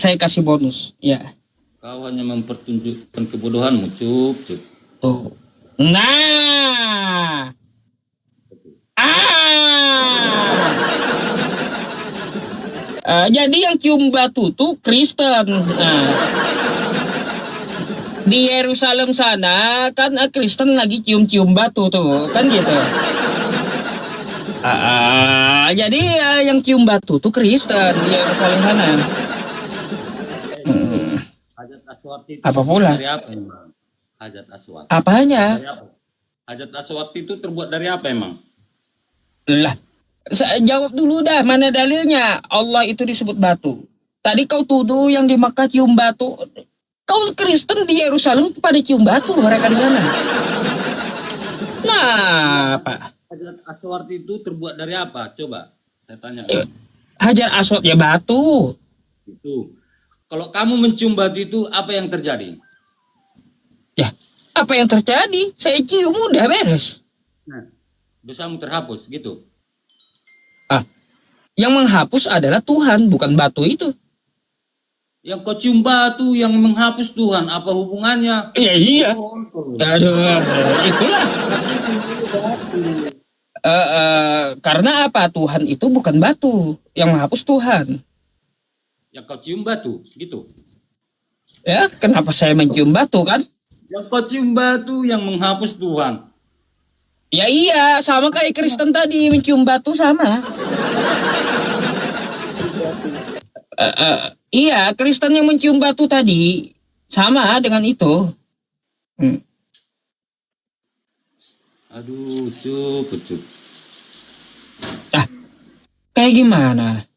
Saya kasih bonus, ya. Kau hanya mempertunjukkan kebodohanmu, Cuk. Tuh. Nah. Jadi yang cium batu tuh Kristen. Nah. Di Yerusalem sana kan Kristen lagi cium-cium batu tuh, kan gitu. Jadi yang cium batu tuh Kristen di Yerusalem sana. Hajat Aswad itu Apa pula? dari apa emang? Hajat Aswad. Apanya? Dari apa? Hajat Aswad itu terbuat dari apa emang? Lah, jawab dulu dah, mana dalilnya Allah itu disebut batu? Tadi kau tuduh yang di Makkah cium batu. Kau Kristen di Yerusalem pada cium batu mereka di sana. Nah, apa? Hajat Aswad itu terbuat dari apa? Coba saya tanya. Hajar Aswad ya batu. Itu. Kalau kamu mencium batu itu apa yang terjadi? Ya, apa yang terjadi? Saya cium udah beres. Nah, dosamu terhapus gitu. Yang menghapus adalah Tuhan, bukan batu itu. Yang kau cium batu yang menghapus Tuhan, apa hubungannya? Iya. Aduh, itulah. Karena apa? Tuhan itu bukan batu, yang menghapus Tuhan. Yang kau cium batu, gitu. Ya, kenapa saya mencium batu kan? Yang kau cium batu yang menghapus Tuhan. Ya iya, sama kayak Kristen tadi mencium batu sama. Iya, Kristen yang mencium batu tadi sama dengan itu. Aduh, Cuk. Kayak gimana?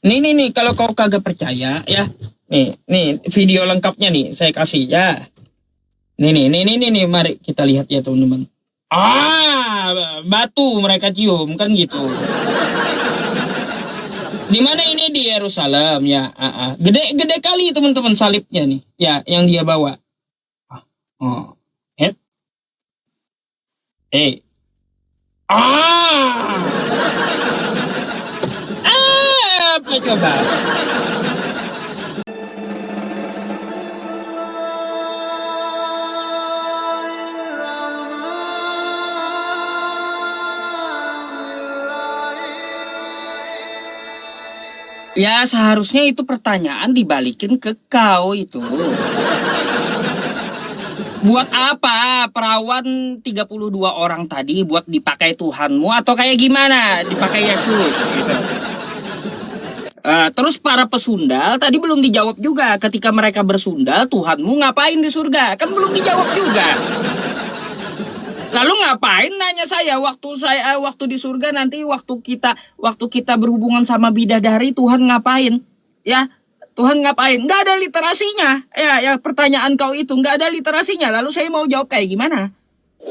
Nih, kalau kau kagak percaya ya, nih video lengkapnya nih saya kasih ya. Nih, mari kita lihat ya teman-teman. Batu mereka cium kan gitu. Di mana ini di Yerusalem ya? Gede kali teman-teman salibnya nih, ya yang dia bawa. Apa coba? Ya seharusnya itu pertanyaan dibalikin ke kau itu. Buat apa perawan 32 orang tadi buat dipakai Tuhanmu atau kayak gimana? Dipakai Yesus gitu. Terus para pesundal tadi belum dijawab juga. Ketika mereka bersundal, Tuhanmu ngapain di surga? Kan belum dijawab juga. Lalu ngapain nanya saya waktu di surga nanti waktu kita berhubungan sama bidadari Tuhan ngapain? Ya, Tuhan ngapain? Nggak ada literasinya. Ya pertanyaan kau itu nggak ada literasinya. Lalu saya mau jawab kayak gimana?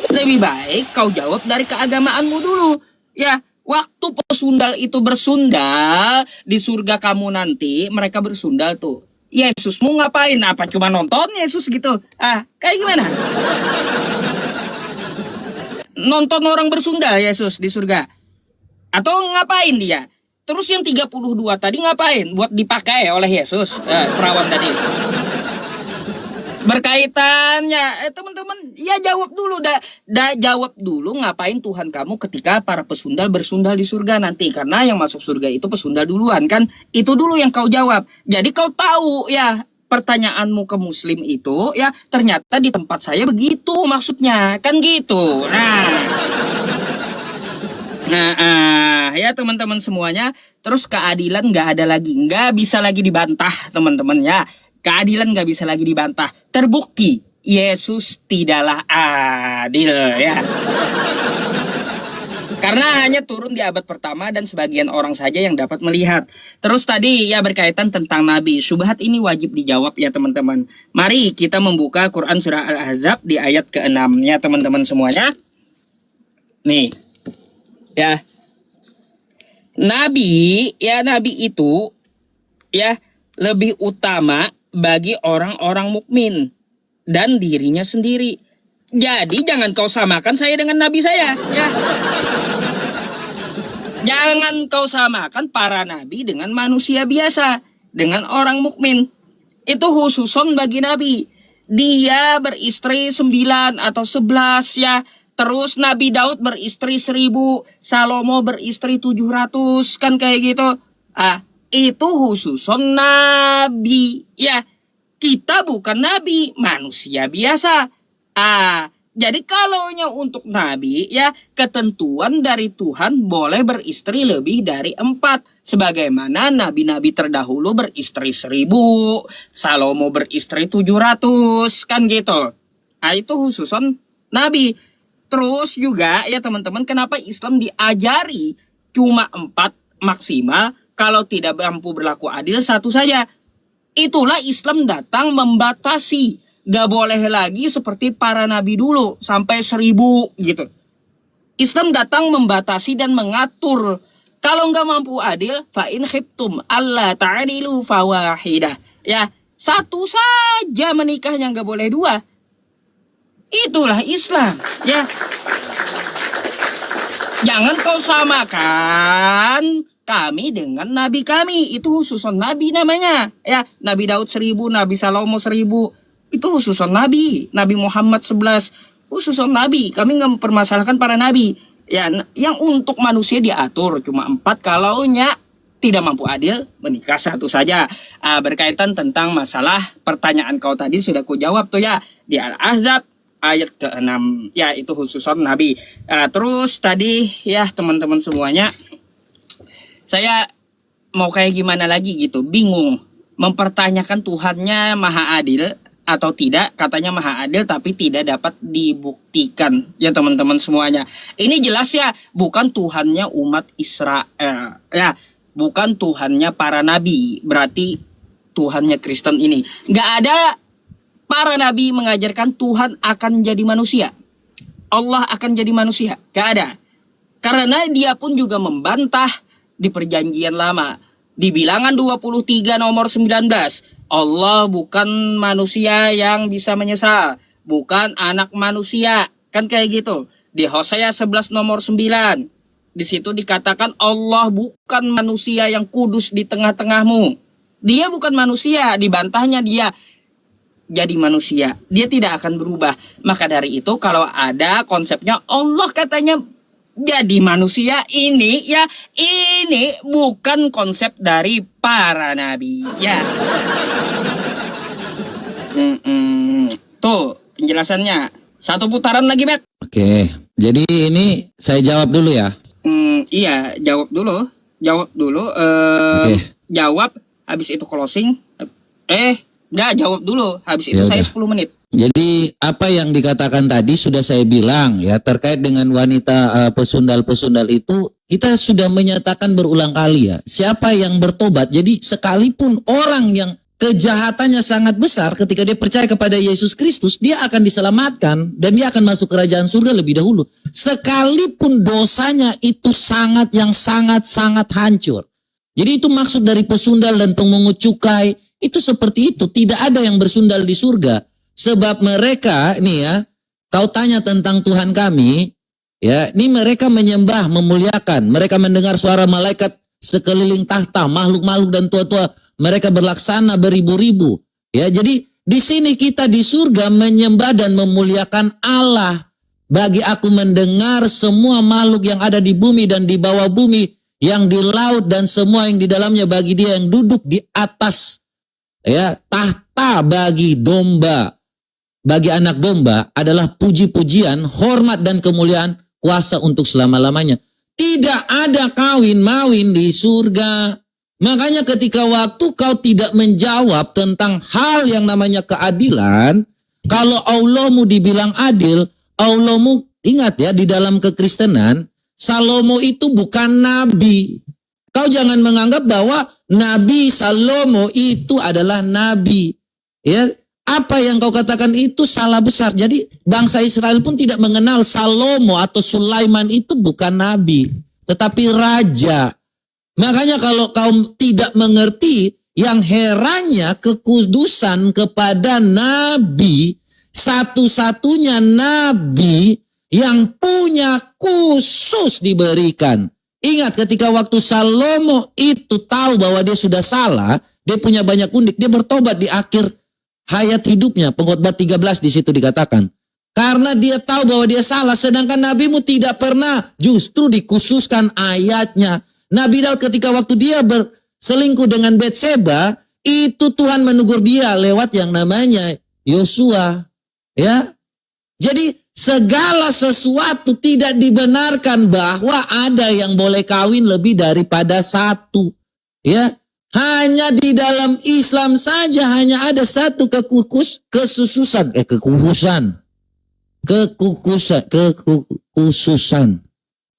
Lebih baik kau jawab dari keagamaanmu dulu. Ya, waktu pesundal itu bersundal di surga kamu nanti mereka bersundal tuh. Yesusmu ngapain? Apa cuma nonton Yesus gitu? Kayak gimana? Nonton orang bersundal Yesus di surga? Atau ngapain dia? Terus yang 32 tadi ngapain? Buat dipakai oleh Yesus, perawan tadi. Berkaitannya, teman-teman, ya jawab dulu. Jawab dulu ngapain Tuhan kamu ketika para pesundal bersundal di surga nanti. Karena yang masuk surga itu pesundal duluan kan. Itu dulu yang kau jawab. Jadi kau tahu ya pertanyaanmu ke muslim itu ya ternyata di tempat saya begitu maksudnya. Kan gitu. Nah, ya teman-teman semuanya. Terus keadilan nggak ada lagi. Nggak bisa lagi dibantah teman-teman ya. Keadilan nggak bisa lagi dibantah. Terbukti Yesus tidaklah adil ya. Karena hanya turun di abad pertama dan sebagian orang saja yang dapat melihat. Terus tadi ya berkaitan tentang Nabi. Syubhat ini wajib dijawab ya teman-teman. Mari kita membuka Quran Surah Al-Ahzab di ayat ke-6 ya teman-teman semuanya. Nih. Ya. Nabi itu ya lebih utama bagi orang-orang mukmin dan dirinya sendiri. Jadi jangan kau samakan saya dengan nabi saya ya. Jangan kau samakan para nabi dengan manusia biasa. dengan orang mukmin. Itu khususon bagi Nabi. Dia beristri 9 atau 11 ya. Terus Nabi Daud beristri 1000, Salomo beristri 700, kan kayak gitu. Itu khususon Nabi ya. Kita bukan Nabi, manusia biasa. Jadi kalaunya untuk Nabi ya, ketentuan dari Tuhan boleh beristri lebih dari 4. Sebagaimana nabi-nabi terdahulu beristri 1000, Salomo beristri 700, kan gitu. Itu khususon Nabi. Terus juga ya teman-teman, kenapa Islam diajari cuma 4 maksimal, kalau tidak mampu berlaku adil 1 saja. Itulah Islam datang membatasi. Gak boleh lagi seperti para nabi dulu sampai 1000 gitu. Islam datang membatasi dan mengatur. Kalau nggak mampu adil, fa in khiftum alla ta'dilu fawahidah. Ya, 1 saja menikahnya, nggak boleh 2. Itulah Islam. Ya, jangan kau samakan kami dengan nabi kami. Itu khususon nabi namanya. Ya, Nabi Daud 1000, Nabi Salomo 1000. Itu khususon Nabi. Nabi Muhammad 11. Khususon Nabi. Kami nggak mempermasalahkan para Nabi. Ya, yang untuk manusia diatur cuma 4. Kalaunya tidak mampu adil, menikah 1 saja. Berkaitan tentang masalah pertanyaan kau tadi sudah ku jawab tuh ya. Di Al-Ahzab ayat ke-6. Ya, itu khususon Nabi. Terus tadi ya teman-teman semuanya, saya mau kayak gimana lagi gitu. Bingung. Mempertanyakan Tuhannya maha adil atau tidak. Katanya maha adil tapi tidak dapat dibuktikan ya teman-teman semuanya. Ini jelas ya bukan Tuhannya umat Israel ya, bukan Tuhannya para nabi. Berarti Tuhannya Kristen ini. Nggak ada para nabi mengajarkan Tuhan akan jadi manusia, Allah akan jadi manusia. Nggak ada. Karena dia pun juga membantah di perjanjian lama. Di Bilangan 23 nomor 19, Allah bukan manusia yang bisa menyesal, bukan anak manusia, kan kayak gitu. Di Hosea 11 nomor 9, di situ dikatakan Allah bukan manusia yang kudus di tengah-tengahmu. Dia bukan manusia, dibantahnya dia jadi manusia. Dia tidak akan berubah. Maka dari itu kalau ada konsepnya Allah katanya jadi manusia, ini ya, ini bukan konsep dari para nabi ya. Tuh penjelasannya. 1 putaran lagi, Bet. Oke, jadi ini saya jawab dulu ya. Iya, jawab dulu. Oke. Jawab, habis itu closing. Enggak, jawab dulu. Habis itu Ya saya udah. 10 menit. Jadi apa yang dikatakan tadi sudah saya bilang ya, terkait dengan wanita pesundal-pesundal itu kita sudah menyatakan berulang kali ya. Siapa yang bertobat, jadi sekalipun orang yang kejahatannya sangat besar, ketika dia percaya kepada Yesus Kristus, dia akan diselamatkan dan dia akan masuk kerajaan surga lebih dahulu. Sekalipun dosanya itu sangat hancur. Jadi itu maksud dari pesundal dan pemungut cukai, itu seperti itu. Tidak ada yang bersundal di surga. Sebab mereka, nih ya, kau tanya tentang Tuhan kami, ya, ini mereka menyembah, memuliakan. Mereka mendengar suara malaikat sekeliling tahta, makhluk-makhluk dan tua-tua. Mereka berlaksana beribu-ribu. Ya, jadi di sini kita di surga menyembah dan memuliakan Allah. Bagi aku mendengar semua makhluk yang ada di bumi dan di bawah bumi, yang di laut dan semua yang di dalamnya, bagi dia yang duduk di atas ya tahta, bagi domba, bagi anak domba adalah puji-pujian, hormat dan kemuliaan, kuasa untuk selama-lamanya. Tidak ada kawin-mawin di surga. Makanya ketika waktu kau tidak menjawab tentang hal yang namanya keadilan, kalau Allahmu dibilang adil, Allahmu, ingat ya, di dalam kekristenan, Salomo itu bukan nabi. Kau jangan menganggap bahwa Nabi Salomo itu adalah nabi. Ya, apa yang kau katakan itu salah besar. Jadi bangsa Israel pun tidak mengenal Salomo atau Sulaiman itu bukan nabi, tetapi raja. Makanya kalau kau tidak mengerti, yang herannya kekudusan kepada nabi, satu-satunya nabi yang punya khusus diberikan. Ingat ketika waktu Salomo itu tahu bahwa dia sudah salah, dia punya banyak undik, dia bertobat di akhir hayat hidupnya. Pengkhotbah 13 di situ dikatakan. Karena dia tahu bahwa dia salah, sedangkan nabimu tidak pernah, justru dikhususkan ayatnya. Nabi Daud ketika waktu dia berselingkuh dengan Betseba, itu Tuhan menegur dia lewat yang namanya Yosua. Ya, jadi segala sesuatu tidak dibenarkan bahwa ada yang boleh kawin lebih daripada satu. Ya, hanya di dalam Islam saja hanya ada satu kekhususan.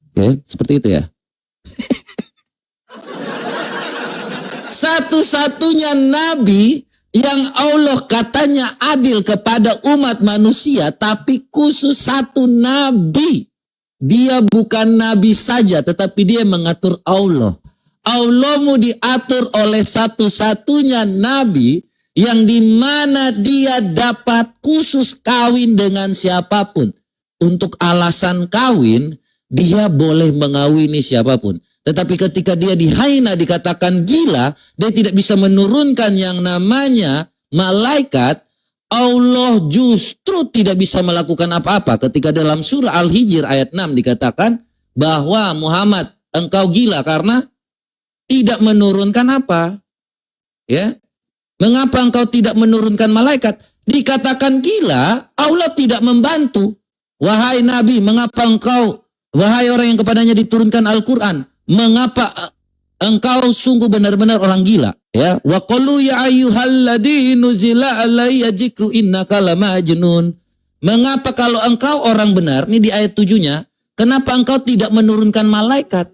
Oke, seperti itu ya. Satu-satunya nabi yang Allah katanya adil kepada umat manusia, tapi khusus satu nabi. Dia bukan nabi saja, tetapi dia mengatur Allah. Allahmu diatur oleh satu-satunya nabi yang dimana dia dapat khusus kawin dengan siapapun. Untuk alasan kawin, dia boleh mengawini siapapun. Tetapi ketika dia dihina, dikatakan gila, dia tidak bisa menurunkan yang namanya malaikat, Allah justru tidak bisa melakukan apa-apa. Ketika dalam surah Al-Hijr ayat 6 dikatakan bahwa Muhammad engkau gila karena tidak menurunkan apa? Ya. Mengapa engkau tidak menurunkan malaikat? Dikatakan gila, Allah tidak membantu. Wahai Nabi, mengapa engkau, wahai orang yang kepadanya diturunkan Al-Quran, mengapa engkau sungguh benar-benar orang gila? Ya, wa qalu ya ayyuhalladzi nuzila alayya dzikru innaka lamajnun. Mengapa kalau engkau orang benar, ini di ayat 7-nya, kenapa engkau tidak menurunkan malaikat?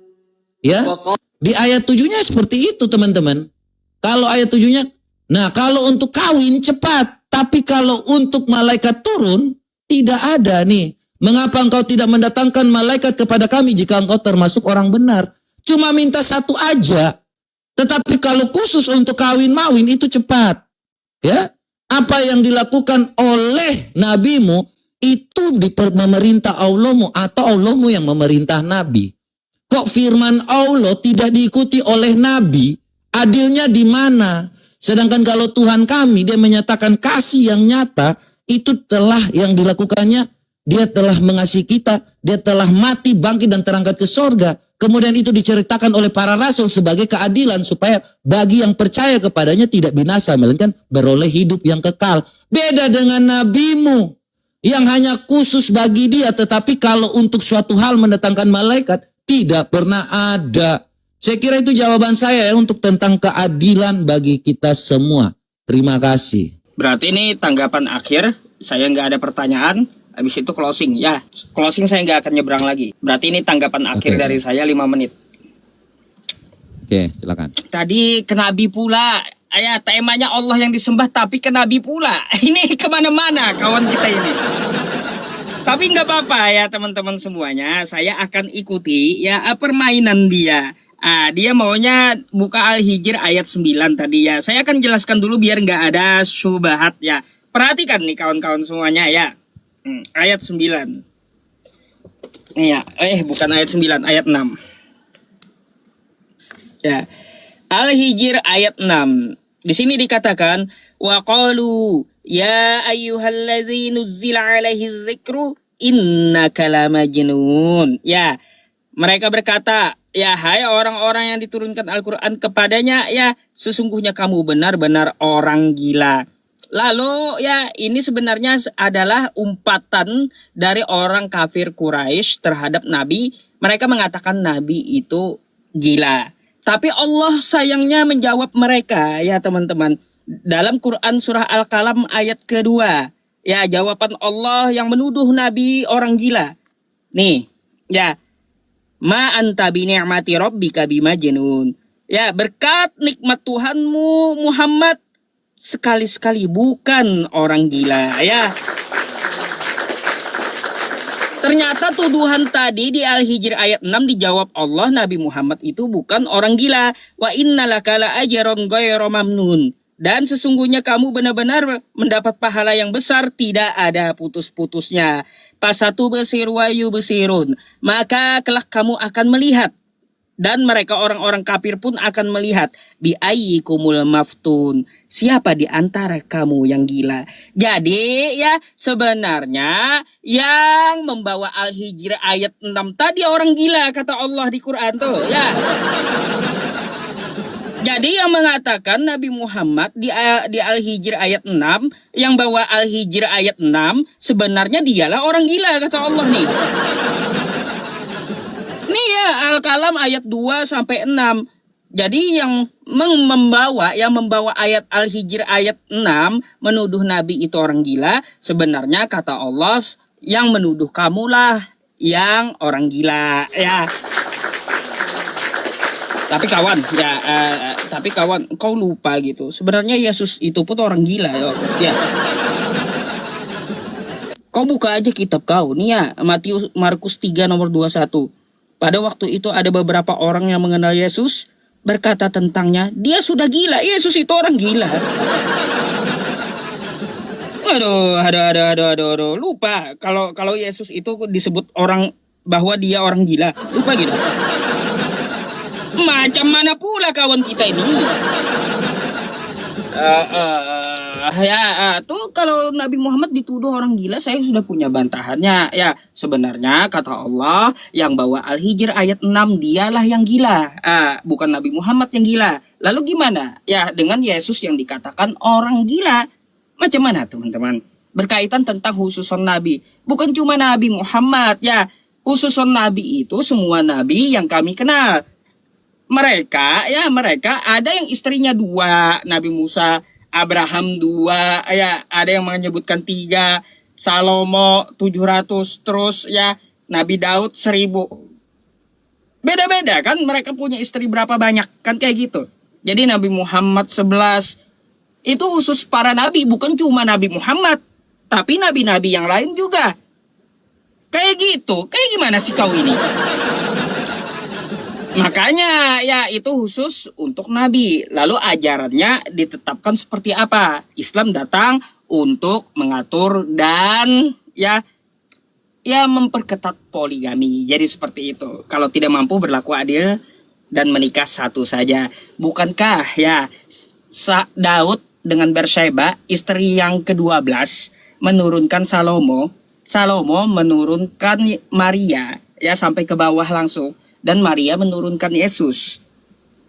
Ya, di ayat 7-nya seperti itu teman-teman. Kalau ayat 7-nya, nah kalau untuk kawin cepat, tapi kalau untuk malaikat turun, tidak ada nih. Mengapa engkau tidak mendatangkan malaikat kepada kami jika engkau termasuk orang benar? Cuma minta satu aja. Tetapi kalau khusus untuk kawin-mawin itu cepat. Ya, apa yang dilakukan oleh nabimu itu memerintah Allahmu atau Allahmu yang memerintah nabi. Kok firman Allah tidak diikuti oleh nabi? Adilnya di mana? Sedangkan kalau Tuhan kami, dia menyatakan kasih yang nyata, itu telah yang dilakukannya, dia telah mengasihi kita, dia telah mati, bangkit dan terangkat ke sorga. Kemudian itu diceritakan oleh para rasul sebagai keadilan supaya bagi yang percaya kepadanya tidak binasa, melainkan beroleh hidup yang kekal. Beda dengan nabimu yang hanya khusus bagi dia, tetapi kalau untuk suatu hal mendatangkan malaikat tidak pernah ada. Saya kira itu jawaban saya ya untuk tentang keadilan bagi kita semua. Terima kasih. Berarti ini tanggapan akhir, saya nggak ada pertanyaan, habis itu closing. Ya, closing saya nggak akan nyebrang lagi. Berarti ini tanggapan akhir dari saya 5 menit. Oke, silakan. Tadi ke Nabi pula, ya temanya Allah yang disembah tapi ke Nabi pula. Ini kemana-mana kawan kita ini. Tapi nggak apa-apa ya teman-teman semuanya, saya akan ikuti ya permainan dia. Dia maunya buka Al-Hijr ayat 9 tadi ya. Saya akan jelaskan dulu biar nggak ada syubhat ya. Perhatikan nih kawan-kawan semuanya ya. Ayat 9. Iya, bukan ayat 9, ayat 6. Ya. Al-Hijr ayat 6. Di sini dikatakan wa qalu ya ayyuhalladzi nuzzila alaihi dzikru innaka lamajnun. Ya. Mereka berkata, ya hai orang-orang yang diturunkan Al-Quran kepadanya, ya sesungguhnya kamu benar-benar orang gila. Lalu ya ini sebenarnya adalah umpatan dari orang kafir Quraisy terhadap Nabi. Mereka mengatakan Nabi itu gila. Tapi Allah sayangnya menjawab mereka ya teman-teman. Dalam Quran surah Al-Qalam ayat kedua. Ya jawaban Allah yang menuduh Nabi orang gila. Nih ya. Ma anta bi ni'mati rabbika bimajnun. Ya, berkat nikmat Tuhanmu Muhammad sekali-sekali bukan orang gila ya. Ternyata tuduhan tadi di Al-Hijr ayat 6 dijawab Allah, Nabi Muhammad itu bukan orang gila. Wa innalaka la ajran ghairu mamnun. Dan sesungguhnya kamu benar-benar mendapat pahala yang besar, tidak ada putus-putusnya. Pasatu besir wayu besirun. Maka kelak kamu akan melihat. Dan mereka orang-orang kafir pun akan melihat bi ayyikumul maftun, siapa di antara kamu yang gila. Jadi ya sebenarnya yang membawa Al-Hijr ayat 6 tadi orang gila kata Allah di Quran tuh ya. Jadi yang mengatakan Nabi Muhammad di Al-Hijr ayat 6, yang bawa Al-Hijr ayat 6 sebenarnya dialah orang gila kata Allah nih. Nih ya Al-Kalam ayat 2 sampai 6. Jadi yang membawa ayat Al-Hijr ayat 6 menuduh Nabi itu orang gila, sebenarnya kata Allah yang menuduh kamulah yang orang gila ya. Tapi kawan, kau lupa gitu. Sebenarnya Yesus itu pun orang gila ya. Kau buka aja kitab kau nih ya, Markus 3 nomor 21. Pada waktu itu ada beberapa orang yang mengenal Yesus, berkata tentangnya, dia sudah gila. Yesus itu orang gila. Aduh, lupa kalau Yesus itu disebut orang bahwa dia orang gila. Lupa gitu. Macam mana pula kawan kita ini? Tuh kalau Nabi Muhammad dituduh orang gila, saya sudah punya bantahannya. Ya, sebenarnya kata Allah yang bawa Al-Hijr ayat 6 dialah yang gila. Bukan Nabi Muhammad yang gila. Lalu gimana? Ya, dengan Yesus yang dikatakan orang gila. Macam mana teman-teman? Berkaitan tentang khususon Nabi. Bukan cuma Nabi Muhammad, ya. Khususon Nabi itu semua Nabi yang kami kenal. Mereka ada yang istrinya 2, Nabi Musa, Abraham 2, ya ada yang menyebutkan 3, Salomo 700, terus ya Nabi Daud 1000. Beda-beda kan mereka punya istri berapa banyak kan kayak gitu. Jadi Nabi Muhammad 11 itu khusus para nabi, bukan cuma Nabi Muhammad, tapi nabi-nabi yang lain juga. Kayak gitu. Kayak gimana sih kau ini? Makanya ya itu khusus untuk Nabi. Lalu ajarannya ditetapkan seperti apa? Islam datang untuk mengatur dan ya memperketat poligami. Jadi seperti itu. Kalau tidak mampu berlaku adil dan menikah satu saja. Bukankah ya Daud dengan Bersheba istri yang ke-12 menurunkan Salomo menurunkan Maria ya sampai ke bawah langsung. Dan Maria menurunkan Yesus.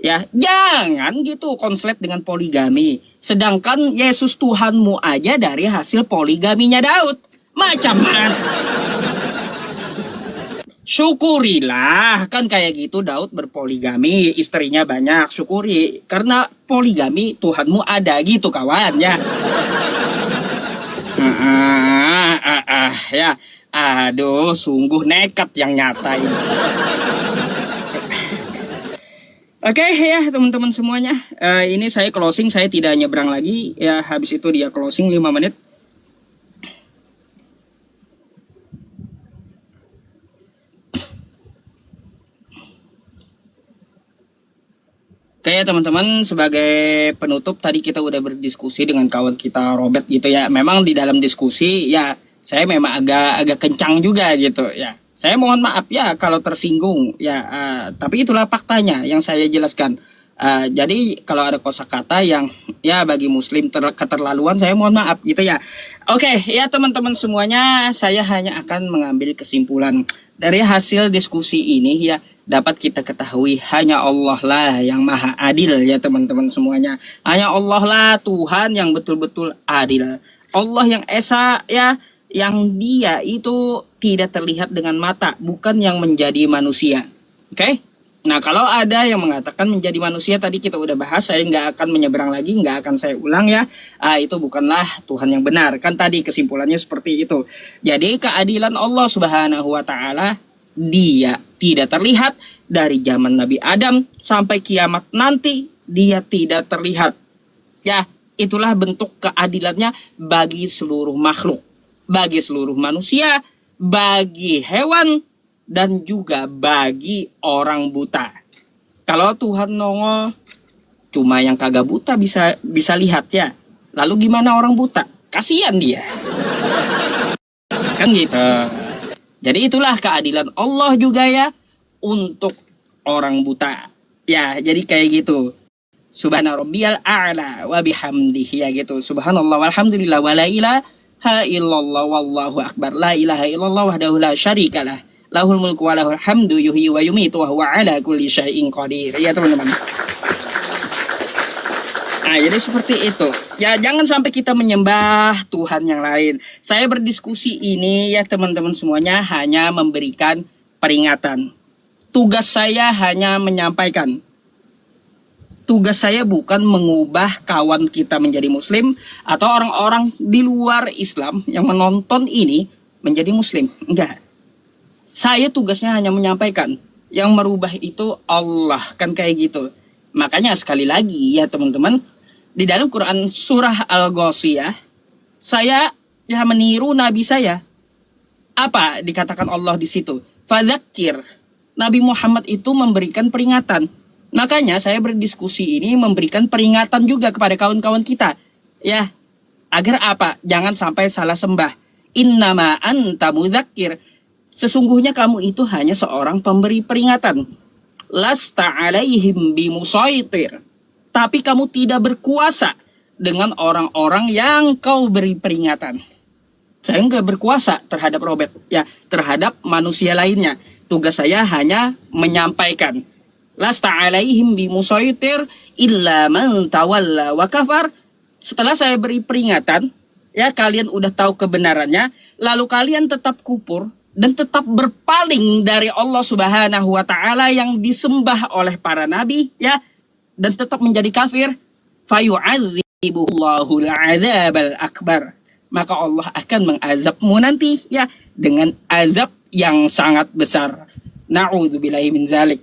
Ya, jangan gitu konslet dengan poligami. Sedangkan Yesus Tuhanmu aja dari hasil poligaminya Daud. Macam mana? Syukurilah, kan kayak gitu Daud berpoligami, istrinya banyak. Syukuri, karena poligami Tuhanmu ada gitu kawan ya. Ya, aduh, sungguh nekat yang nyata ini. Oke ya teman-teman semuanya, ini saya closing, saya tidak nyebrang lagi ya, habis itu dia closing 5 menit. Oke ya teman-teman, sebagai penutup tadi kita udah berdiskusi dengan kawan kita Robert gitu ya. Memang di dalam diskusi ya saya memang agak kencang juga gitu ya. Saya mohon maaf ya kalau tersinggung ya, tapi itulah faktanya yang saya jelaskan. Jadi kalau ada kosakata yang ya bagi muslim keterlaluan, saya mohon maaf gitu ya. Oke ya teman-teman semuanya, saya hanya akan mengambil kesimpulan dari hasil diskusi ini ya, dapat kita ketahui hanya Allah lah yang maha adil ya teman-teman semuanya. Hanya Allah lah Tuhan yang betul-betul adil. Allah yang esa ya, yang dia itu tidak terlihat dengan mata, bukan yang menjadi manusia. Oke? Nah kalau ada yang mengatakan menjadi manusia, tadi kita udah bahas, saya nggak akan menyeberang lagi, nggak akan saya ulang ya. Itu bukanlah Tuhan yang benar. Kan tadi kesimpulannya seperti itu. Jadi keadilan Allah Subhanahu wa Ta'ala, dia tidak terlihat dari zaman Nabi Adam sampai kiamat nanti, dia tidak terlihat. Ya, itulah bentuk keadilannya bagi seluruh makhluk, bagi seluruh manusia, bagi hewan, dan juga bagi orang buta. Kalau Tuhan nongol, cuma yang kagak buta bisa lihat ya. Lalu gimana orang buta? Kasihan dia. Kan gitu. Jadi itulah keadilan Allah juga ya, untuk orang buta. Ya, jadi kayak gitu. Subhana rabbiyal a'la wa bihamdihi, ya gitu. Subhanallah walhamdulillah wa la ilaha illallah wallahu akbar. La ilaha illallah wahdahu la syarikalah. Lahul mulku wa lahul hamdu yuhyi wa yumitu wa huwa ala kulli syai'in qadir. Ya teman-teman. Nah, jadi seperti itu. Ya, jangan sampai kita menyembah Tuhan yang lain. Saya berdiskusi ini ya teman-teman semuanya hanya memberikan peringatan. Tugas saya hanya menyampaikan. Tugas saya bukan mengubah kawan kita menjadi muslim atau orang-orang di luar Islam yang menonton ini menjadi muslim. Enggak. Saya tugasnya hanya menyampaikan. Yang merubah itu Allah, kan kayak gitu. Makanya sekali lagi ya teman-teman, di dalam Quran surah Al-Ghasyiyah, saya ya meniru Nabi saya. Apa dikatakan Allah di situ? Fadzakir. Nabi Muhammad itu memberikan peringatan. Makanya saya berdiskusi ini memberikan peringatan juga kepada kawan-kawan kita. Ya, agar apa? Jangan sampai salah sembah. Innama anta mudzakir. Sesungguhnya kamu itu hanya seorang pemberi peringatan. Lasta alaihim bimusaitir. Tapi kamu tidak berkuasa dengan orang-orang yang kau beri peringatan. Saya enggak berkuasa terhadap Robert, ya, terhadap manusia lainnya. Tugas saya hanya menyampaikan. Lasta alaihim bimusaitir illa man tawalla wa kafar. Setelah saya beri peringatan, ya kalian udah tahu kebenarannya, lalu kalian tetap kufur dan tetap berpaling dari Allah Subhanahu wa taala yang disembah oleh para nabi, ya, dan tetap menjadi kafir, fayu'adzibullahul 'adzabal akbar. Maka Allah akan mengazabmu nanti, ya, dengan azab yang sangat besar. Na'udzubillahi min dzalik.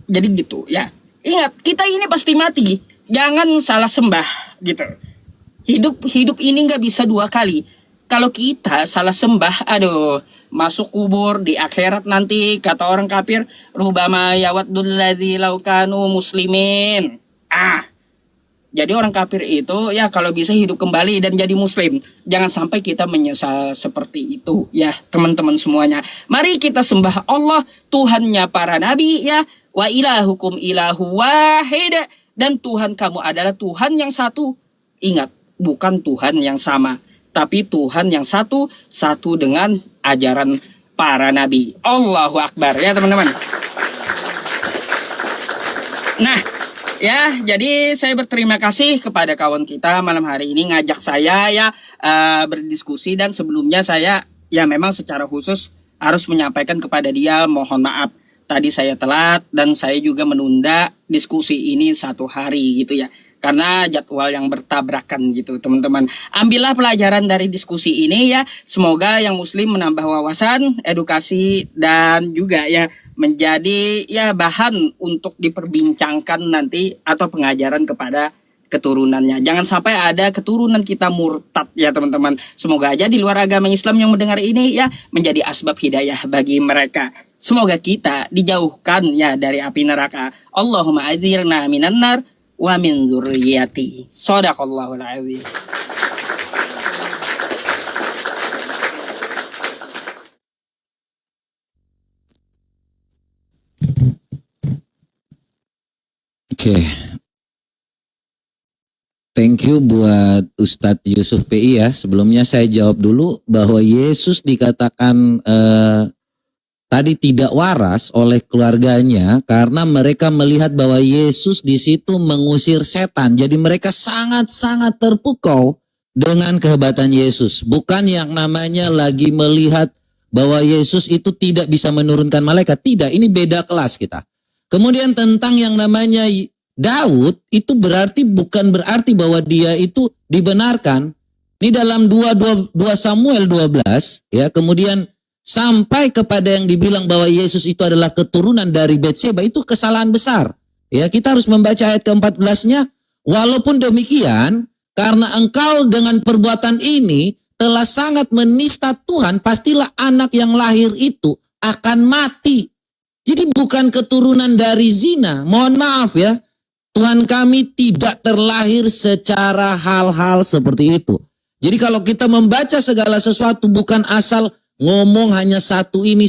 Jadi gitu, ya. Ingat, kita ini pasti mati. Jangan salah sembah gitu. Hidup ini nggak bisa dua kali. Kalau kita salah sembah, aduh, masuk kubur di akhirat nanti, kata orang kafir, rubama yawaddul ladzi law kanu muslimin. Jadi orang kafir itu ya kalau bisa hidup kembali dan jadi muslim. Jangan sampai kita menyesal seperti itu, ya teman-teman semuanya. Mari kita sembah Allah, Tuhannya para nabi, ya. Wa ilahukum ilahu wahid. Dan Tuhan kamu adalah Tuhan yang satu. Ingat, bukan Tuhan yang sama, tapi Tuhan yang satu, satu dengan ajaran para nabi. Allahu Akbar, ya teman-teman. Nah, ya, jadi saya berterima kasih kepada kawan kita malam hari ini ngajak saya ya berdiskusi, dan sebelumnya saya ya memang secara khusus harus menyampaikan kepada dia mohon maaf. Tadi saya telat dan saya juga menunda diskusi ini 1 hari gitu ya. Karena jadwal yang bertabrakan gitu teman-teman. Ambillah pelajaran dari diskusi ini ya. Semoga yang muslim menambah wawasan, edukasi, dan juga ya menjadi ya bahan untuk diperbincangkan nanti atau pengajaran kepada keturunannya. Jangan sampai ada keturunan kita murtad ya teman-teman. Semoga aja di luar agama Islam yang mendengar ini ya menjadi asbab hidayah bagi mereka. Semoga kita dijauhkan ya dari api neraka. Allahumma adzirna minan nar wa min dzurriyyati. Shadaqallahul azim. Oke. Thank you buat Ustadz Yusuf PI ya. Sebelumnya saya jawab dulu bahwa Yesus dikatakan tadi tidak waras oleh keluarganya karena mereka melihat bahwa Yesus di situ mengusir setan. Jadi mereka sangat-sangat terpukau dengan kehebatan Yesus. Bukan yang namanya lagi melihat bahwa Yesus itu tidak bisa menurunkan malaikat. Tidak, ini beda kelas kita. Kemudian tentang yang namanya Daud, itu bukan berarti bahwa dia itu dibenarkan. Ini dalam 2 Samuel 12 ya, kemudian sampai kepada yang dibilang bahwa Yesus itu adalah keturunan dari Betseba, itu kesalahan besar. Ya, kita harus membaca ayat ke-14-nya. Walaupun demikian, karena engkau dengan perbuatan ini telah sangat menista Tuhan, pastilah anak yang lahir itu akan mati. Jadi bukan keturunan dari zina. Mohon maaf ya. Tuhan kami tidak terlahir secara hal-hal seperti itu. Jadi kalau kita membaca segala sesuatu bukan asal ngomong hanya satu ini.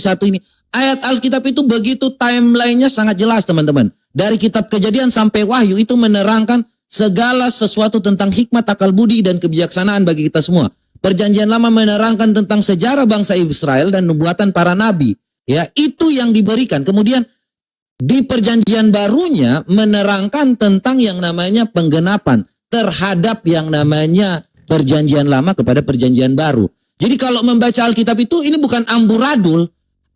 Ayat Alkitab itu begitu timelinenya sangat jelas teman-teman. Dari kitab Kejadian sampai Wahyu itu menerangkan segala sesuatu tentang hikmat, akal budi, dan kebijaksanaan bagi kita semua. Perjanjian Lama menerangkan tentang sejarah bangsa Israel dan nubuatan para nabi. Ya, itu yang diberikan. Kemudian di perjanjian barunya menerangkan tentang yang namanya penggenapan terhadap yang namanya perjanjian lama kepada perjanjian baru. Jadi kalau membaca Alkitab itu ini bukan amburadul.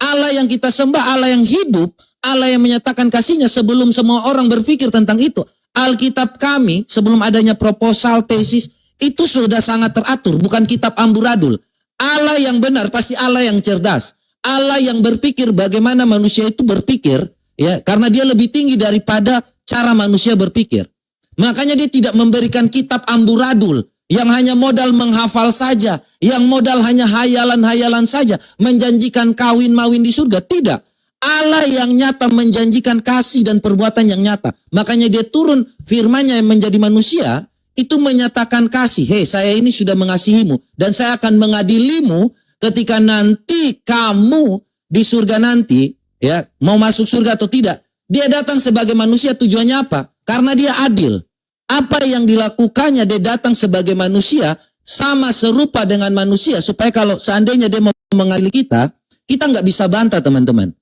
Allah yang kita sembah, Allah yang hidup, Allah yang menyatakan kasihnya sebelum semua orang berpikir tentang itu. Alkitab kami sebelum adanya proposal, tesis, itu sudah sangat teratur. Bukan kitab amburadul. Allah yang benar pasti Allah yang cerdas. Allah yang berpikir bagaimana manusia itu berpikir. Ya, karena dia lebih tinggi daripada cara manusia berpikir. Makanya dia tidak memberikan kitab amburadul yang hanya modal menghafal saja, yang modal hanya hayalan-hayalan saja, menjanjikan kawin-mawin di surga. Tidak. Allah yang nyata menjanjikan kasih dan perbuatan yang nyata. Makanya dia turun firman-Nya yang menjadi manusia, itu menyatakan kasih. Hei, saya ini sudah mengasihimu dan saya akan mengadilimu ketika nanti kamu di surga nanti, ya, mau masuk surga atau tidak. Dia datang sebagai manusia, tujuannya apa? Karena dia adil. Apa yang dilakukannya, dia datang sebagai manusia, sama serupa dengan manusia, supaya kalau seandainya dia mau mengadili kita, kita nggak bisa bantah teman-teman.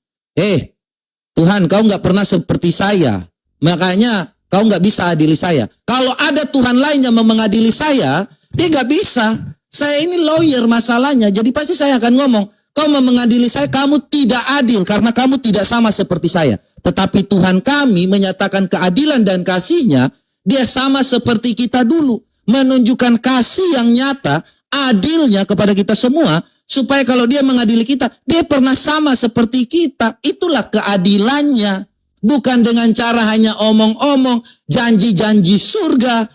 Tuhan, kau nggak pernah seperti saya, makanya kau nggak bisa adili saya. Kalau ada Tuhan lain yang mau mengadili saya, dia nggak bisa. Saya ini lawyer masalahnya, jadi pasti saya akan ngomong, kau mau mengadili saya, kamu tidak adil karena kamu tidak sama seperti saya. Tetapi Tuhan kami menyatakan keadilan dan kasih-Nya, dia sama seperti kita dulu. Menunjukkan kasih yang nyata, adilnya kepada kita semua. Supaya kalau dia mengadili kita, dia pernah sama seperti kita. Itulah keadilannya. Bukan dengan cara hanya omong-omong, janji-janji surga,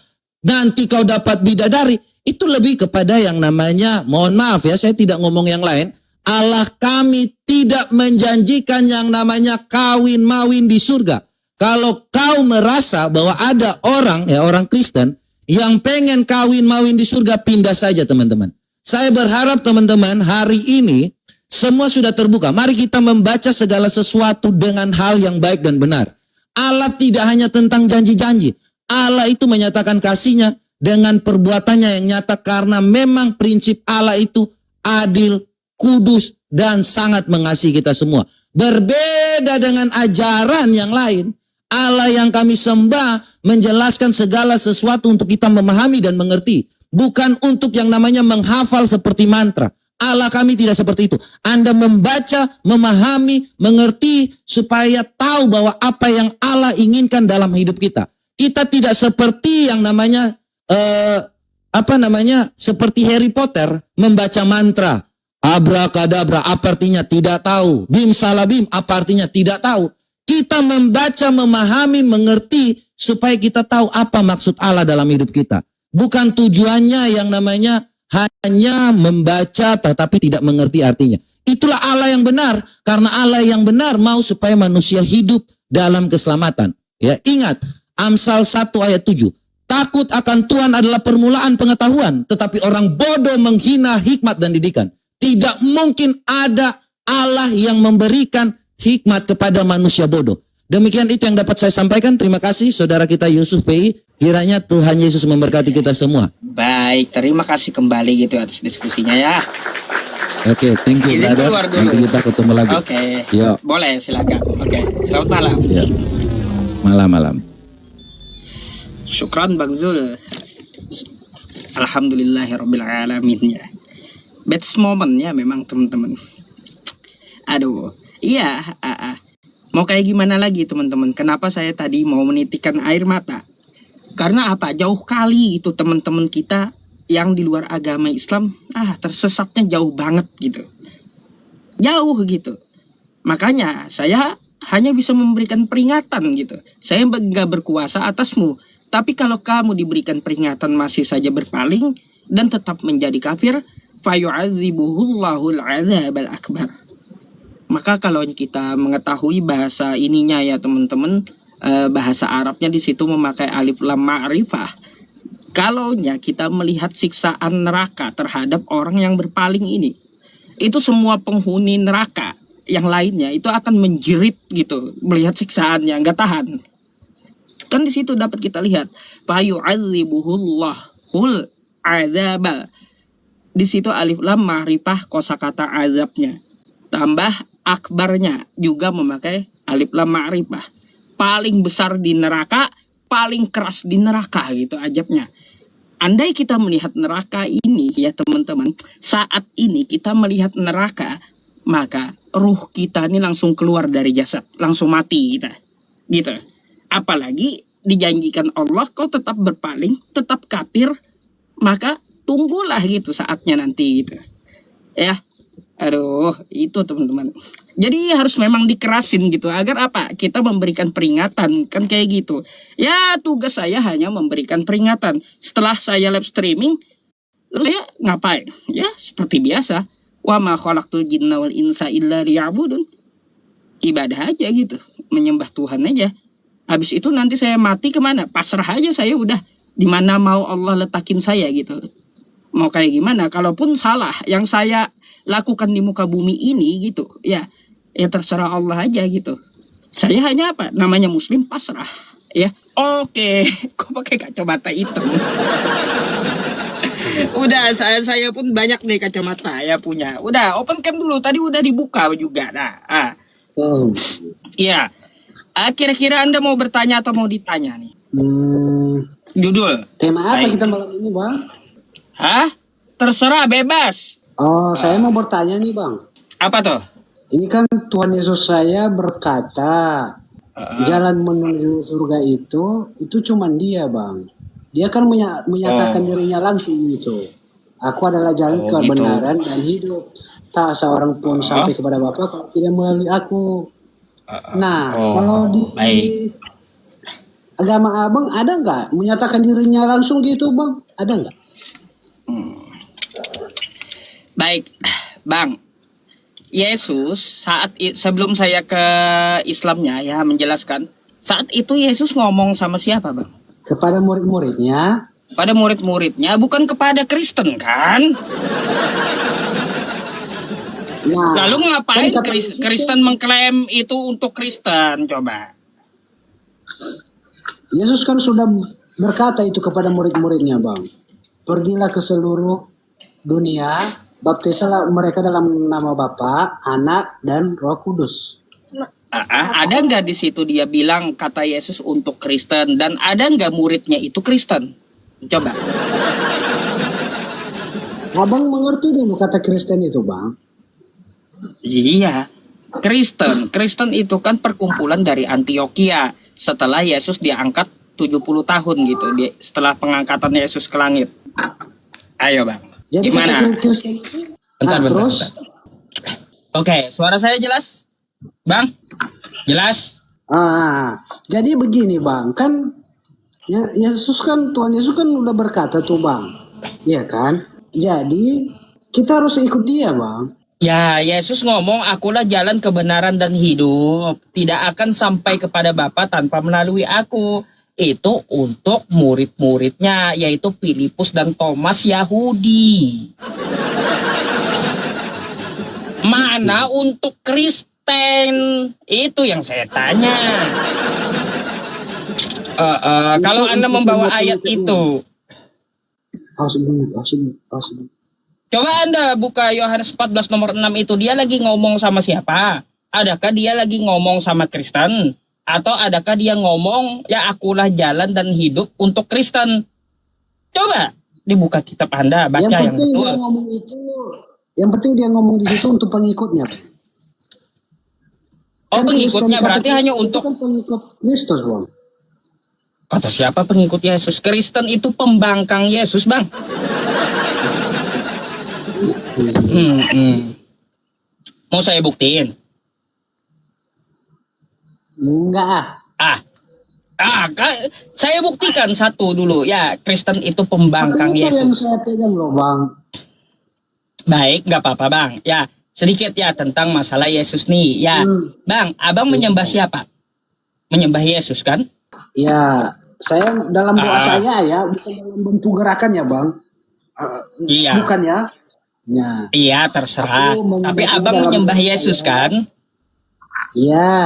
nanti kau dapat bidadari. Itu lebih kepada yang namanya, mohon maaf ya, saya tidak ngomong yang lain. Allah kami tidak menjanjikan yang namanya kawin-mawin di surga. Kalau kau merasa bahwa ada orang, ya orang Kristen, yang pengen kawin-mawin di surga, pindah saja teman-teman. Saya berharap teman-teman hari ini semua sudah terbuka. Mari kita membaca segala sesuatu dengan hal yang baik dan benar. Allah tidak hanya tentang janji-janji. Allah itu menyatakan kasih-Nya dengan perbuatannya yang nyata karena memang prinsip Allah itu adil, kudus, dan sangat mengasihi kita semua. Berbeda dengan ajaran yang lain. Allah yang kami sembah menjelaskan segala sesuatu untuk kita memahami dan mengerti. Bukan untuk yang namanya menghafal seperti mantra. Allah kami tidak seperti itu. Anda membaca, memahami, mengerti supaya tahu bahwa apa yang Allah inginkan dalam hidup kita. Kita tidak seperti yang namanya seperti Harry Potter membaca mantra. Abrakadabra, apa artinya? Tidak tahu. Bim salabim, apa artinya? Tidak tahu. Kita membaca, memahami, mengerti supaya kita tahu apa maksud Allah dalam hidup kita. Bukan tujuannya yang namanya hanya membaca tetapi tidak mengerti artinya. Itulah Allah yang benar. Karena Allah yang benar mau supaya manusia hidup dalam keselamatan. Ya, ingat Amsal 1 ayat 7. Takut akan Tuhan adalah permulaan pengetahuan, tetapi orang bodoh menghina hikmat dan didikan. Tidak mungkin ada Allah yang memberikan hikmat kepada manusia bodoh. Demikian itu yang dapat saya sampaikan. Terima kasih saudara kita Yusuf P. Kiranya Tuhan Yesus memberkati kita semua. Baik, terima kasih kembali gitu atas diskusinya ya. Oke, thank you Izin brother. keluar dulu. Nanti kita ketemu lagi. Oke, Yo. boleh silakan. Oke, selamat malam. Ya. Malam-malam. Syukran Bang Zul. Alhamdulillahirrabbilalamin ya. Best momennya memang teman-teman. Aduh, iya. Mau kayak gimana lagi teman-teman? Kenapa saya tadi mau menitikkan air mata? Karena apa? Jauh kali itu teman-teman kita yang di luar agama Islam, tersesatnya jauh banget gitu. Jauh gitu. Makanya saya hanya bisa memberikan peringatan gitu. Saya nggak berkuasa atasmu. Tapi kalau kamu diberikan peringatan masih saja berpaling dan tetap menjadi kafir, fayu'adzibuhullahul 'adzabal akbar. Maka kalau kita mengetahui bahasa ininya ya teman-teman, bahasa Arabnya di situ memakai alif lam ma'rifah. Kalaunya kita melihat siksaan neraka terhadap orang yang berpaling ini, itu semua penghuni neraka yang lainnya itu akan menjerit gitu melihat siksaannya, nggak tahan. Kan di situ dapat kita lihat fayu'adzibuhullahul adzaba. Di situ alif lam ma'rifah kosakata azabnya. Tambah akbarnya juga memakai alif lam ma'rifah. Paling besar di neraka, paling keras di neraka gitu azabnya. Andai kita melihat neraka ini ya teman-teman, saat ini kita melihat neraka, maka ruh kita ini langsung keluar dari jasad, langsung mati kita. Gitu. Apalagi dijanjikan Allah kau tetap berpaling, tetap kafir, maka tunggulah gitu saatnya nanti gitu. Ya. Aduh, itu teman-teman. Jadi harus memang dikerasin gitu agar apa? Kita memberikan peringatan kan kayak gitu. Ya tugas saya hanya memberikan peringatan. Setelah saya live streaming, lalu ya ngapain? Ya seperti biasa. Wa ma khalaqtul jinna wal insa illa liya'budun. Ibadah aja gitu, menyembah Tuhan aja. Habis itu nanti saya mati kemana? Pasrah aja saya udah. Dimana mau Allah letakin saya gitu. Mau kayak gimana? Kalaupun salah yang saya lakukan di muka bumi ini gitu, ya terserah Allah aja gitu. Saya hanya apa? Namanya muslim pasrah, ya. Oke, kok pakai kacamata hitam? Udah, saya pun banyak nih kacamata ya punya. Udah, open cam dulu. Tadi udah dibuka juga. Nah, iya. Kira-kira Anda mau bertanya atau mau ditanya nih? Judul. Tema apa kita malam ini, Bang? Hah? Terserah, bebas. Oh, saya mau bertanya nih, Bang. Apa tuh? Ini kan Tuhan Yesus saya berkata, jalan menuju surga itu cuman Dia, Bang. Dia kan menyatakan dirinya langsung gitu. Aku adalah jalan kebenaran dan hidup. Tak seorang pun sampai kepada Bapa kalau tidak melalui aku. Nah, kalau di agama Abang ada nggak menyatakan dirinya langsung gitu, Bang? Ada nggak? Baik, Bang. Yesus sebelum saya ke Islamnya ya menjelaskan, saat itu Yesus ngomong sama siapa, Bang? Kepada murid-muridnya. Pada murid-muridnya, bukan kepada Kristen kan? Nah, lalu ngapain kan Kristen mengklaim itu untuk Kristen? Coba. Yesus kan sudah berkata itu kepada murid-muridnya, Bang. Pergilah ke seluruh dunia, baptislah mereka dalam nama Bapa, Anak, dan Roh Kudus. Ada nggak di situ dia bilang kata Yesus untuk Kristen, dan ada nggak muridnya itu Kristen? Coba. Abang mengerti dong kata Kristen itu, Bang? Iya, Kristen itu kan perkumpulan dari Antioquia setelah Yesus diangkat 70 tahun gitu, setelah pengangkatan Yesus ke langit. Ayo, Bang. Jadi gimana? Kristen itu, Bentar. terus? Oke, suara saya jelas? Bang? Jelas? Jadi begini, Bang. Kan Tuhan Yesus kan udah berkata tuh, Bang. Iya kan? Jadi kita harus ikut Dia, Bang. Ya, Yesus ngomong, akulah jalan kebenaran dan hidup. Tidak akan sampai kepada Bapa tanpa melalui aku. Itu untuk murid-muridnya, yaitu Filipus dan Thomas Yahudi. Mana untuk Kristen? Itu yang saya tanya. Kalau Anda membawa ayat itu, coba Anda buka Yohanes 14 nomor 6 itu. Dia lagi ngomong sama siapa? Adakah dia lagi ngomong sama Kristen? Atau adakah dia ngomong, ya akulah jalan dan hidup untuk Kristen? Coba dibuka kitab Anda, baca yang betul. Yang penting dia ngomong di situ untuk pengikutnya. Oh, pengikutnya berarti hanya untuk... Kan pengikut Kristus, Bang. Kata siapa pengikut Yesus? Kristen itu pembangkang Yesus, Bang. Mau saya buktiin? Enggak. Saya buktikan satu dulu ya. Kristen itu pembangkang Tapi itu Yesus. yang saya pegang loh, Bang. Baik, nggak apa-apa, Bang. Ya, sedikit ya tentang masalah Yesus nih. Ya, Bang, Abang menyembah siapa? Menyembah Yesus kan? Ya, saya dalam doa saya ya, bukan dalam bentuk gerakan ya, Bang. Iya. Bukan ya. Ya. Iya, terserah. Aku Tapi menyembah abang dalam menyembah bahasa Yesus saya. kan? Iya.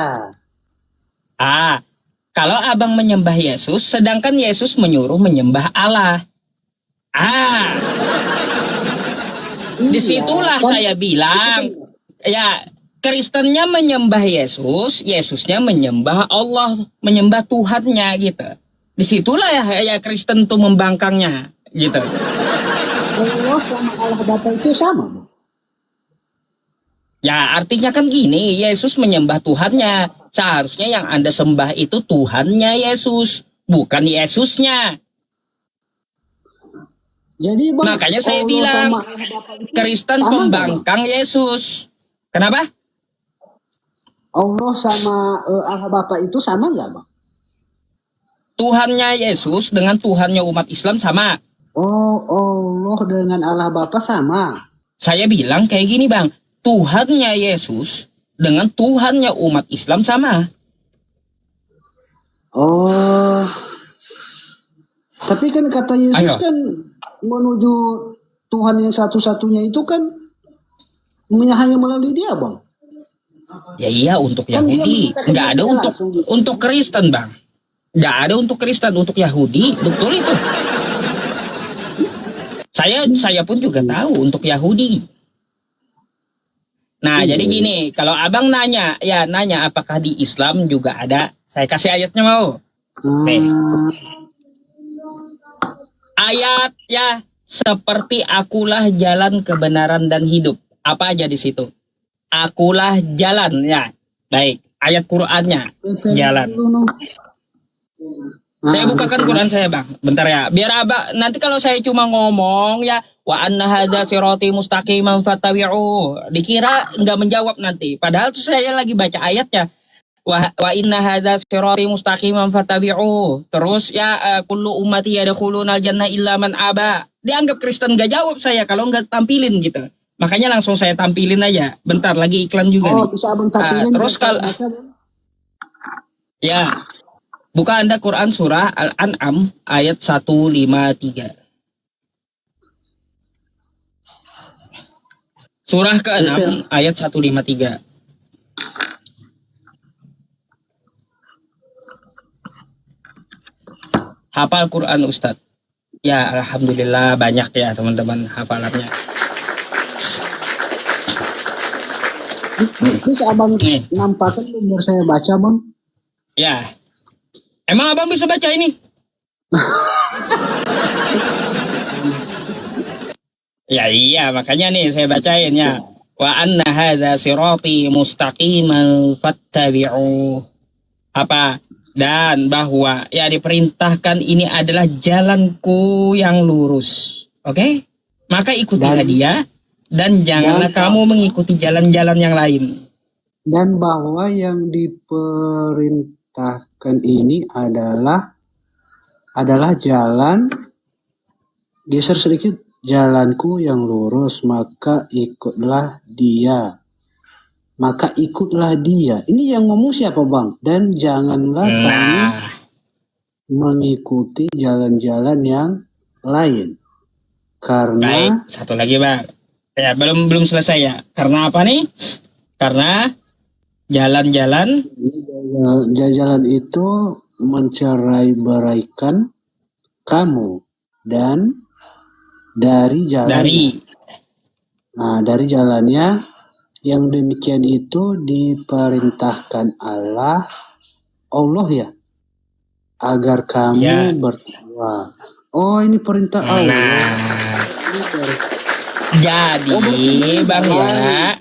Ah, kalau abang menyembah Yesus, sedangkan Yesus menyuruh menyembah Allah. Ah, Iya, disitulah kan saya bilang, ya Kristennya menyembah Yesus, Yesusnya menyembah Allah, menyembah Tuhannya gitu. Disitulah ya Kristen tuh membangkangnya gitu. Allah sama Allah Bapa itu sama, Bang. Ya artinya kan gini, Yesus menyembah Tuhannya. Seharusnya yang Anda sembah itu Tuhannya Yesus, bukan Yesusnya. Jadi Bang, Makanya saya Allah bilang, sama Allah Bapa itu Kristen sama nggak, Bang? pembangkang Yesus. Kenapa? Allah sama Allah Bapa itu sama nggak, Bang? Tuhannya Yesus dengan Tuhannya umat Islam sama. Oh, Allah dengan Allah Bapa sama. Saya bilang kayak gini bang, Tuhannya Yesus dengan Tuhannya umat Islam sama. Oh, tapi kan kata Yesus Ayo. kan menuju Tuhan yang satu-satunya itu kan hanya melalui dia, Bang. Ya iya untuk Kan dia Yahudi, menyatakan nggak ada dia untuk langsung gitu. untuk Kristen bang, nggak ada untuk Kristen, untuk Yahudi, betul itu. Saya pun juga tahu untuk Yahudi. Nah jadi gini, kalau abang nanya apakah di Islam juga ada, saya kasih ayatnya mau. Nih. Ayat ya, seperti akulah jalan kebenaran dan hidup. Apa aja di situ? Akulah jalan ya. Baik, ayat Qur'annya jalan. Saya bukakan Quran saya bang, bentar ya. Biar abang nanti kalau saya cuma ngomong ya, wa anna hadza sirati mustaqiman fattabi'u, dikira nggak menjawab nanti. Padahal tuh saya lagi baca ayatnya. Wa inna hadza sirati mustaqiman fattabi'u. Terus ya kullu ummati yadkhuluna jannah illa man aba. Dianggap Kristen nggak jawab saya kalau nggak tampilin gitu. Makanya langsung saya tampilin aja. Bentar lagi iklan juga nih. bisa Abang tampilin. Terus kalau ya, buka Anda Quran surah Al-An'am ayat 153. Surah ke-6 ayat 153. Hafal Quran Ustadz? Ya alhamdulillah banyak ya teman-teman hafalannya. Bisa Abang Nih. nampakkan biar saya baca, Bang. Ya. Emang abang bisa baca ini? Ya iya makanya nih saya bacain ya. Wa anna hadza sirati mustaqiman fattabi'u. Apa? Dan bahwa ya diperintahkan ini adalah jalanku yang lurus. Oke? Maka ikutilah dia dan janganlah kamu mengikuti jalan-jalan yang lain. Dan bahwa yang diperintahkan ini adalah jalan, geser sedikit, jalanku yang lurus, maka ikutlah dia. Ini yang ngomong siapa bang? Dan janganlah kamu mengikuti jalan-jalan yang lain. Karena baik, satu lagi bang. Ya belum selesai ya. Karena apa nih? Karena jalan-jalan itu mencerai-beraikan kamu dan dari jalannya yang demikian itu diperintahkan Allah ya agar kamu bertakwa. Oh ini perintah Allah. Jadi bang ya.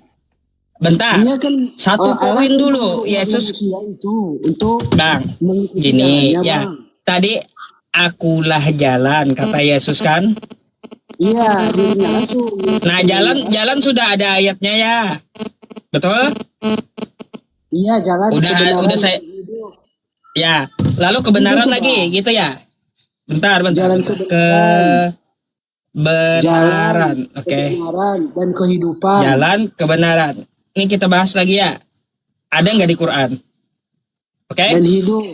Bentar, kan, satu poin dulu Yesus itu untuk bang gini ya bang. Tadi akulah jalan kata Yesus kan. Iya dirinya langsung. Nah jalan sudah ada ayatnya ya, betul? Iya jalan udah saya ya lalu kebenaran lagi gitu ya. Bentar jalan kebenaran oke. Kebenaran dan kehidupan. Jalan kebenaran. Ini kita bahas lagi ya. Ada nggak di Quran? Oke? Dan hidup.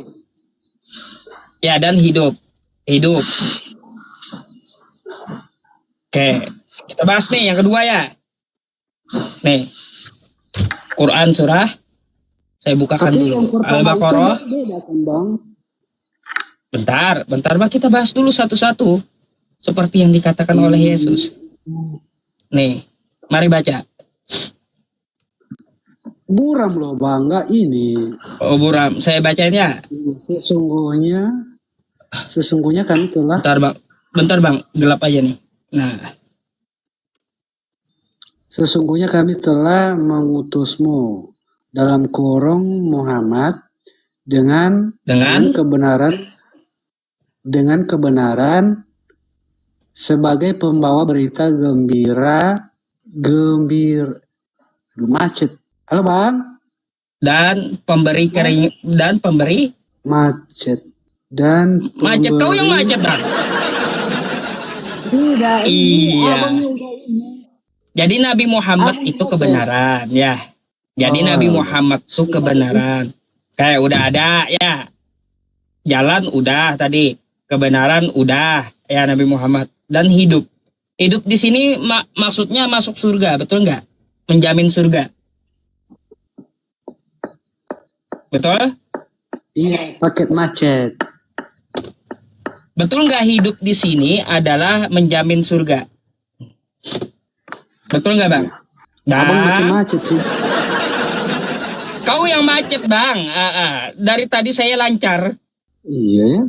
Ya, dan hidup. Oke. Kita bahas nih yang kedua ya. Nih, Quran surah. Saya bukakan Tapi dulu. yang pertama itu Al-Baqarah. beda kan bang? Bentar Bang, kita bahas dulu satu-satu. Seperti yang dikatakan oleh Yesus. Nih, mari baca. Buram loh bang, nggak ini. Oh Buram, saya bacain ya. Sesungguhnya kami telah Bentar bang, gelap aja nih. Nah, Sesungguhnya kami telah mengutusmu dalam kurung Muhammad dengan kebenaran sebagai pembawa berita gembira macet. Halo bang, dan pemberi macet macet. Kau yang macet bang. Tidak, Iya. abangnya udah ini. Jadi Nabi Muhammad itu kebenaran ya. Jadi Nabi Muhammad itu kebenaran. Kayak udah ada ya. Jalan udah tadi. Kebenaran udah ya Nabi Muhammad. Dan hidup. Hidup di sini maksudnya masuk surga, betul nggak? Menjamin surga. Betul? Iya, paket macet. Betul nggak hidup di sini adalah menjamin surga? Betul nggak bang? Abang Bang, macet-macet sih. kau yang macet bang. Dari tadi saya lancar. Iya ya?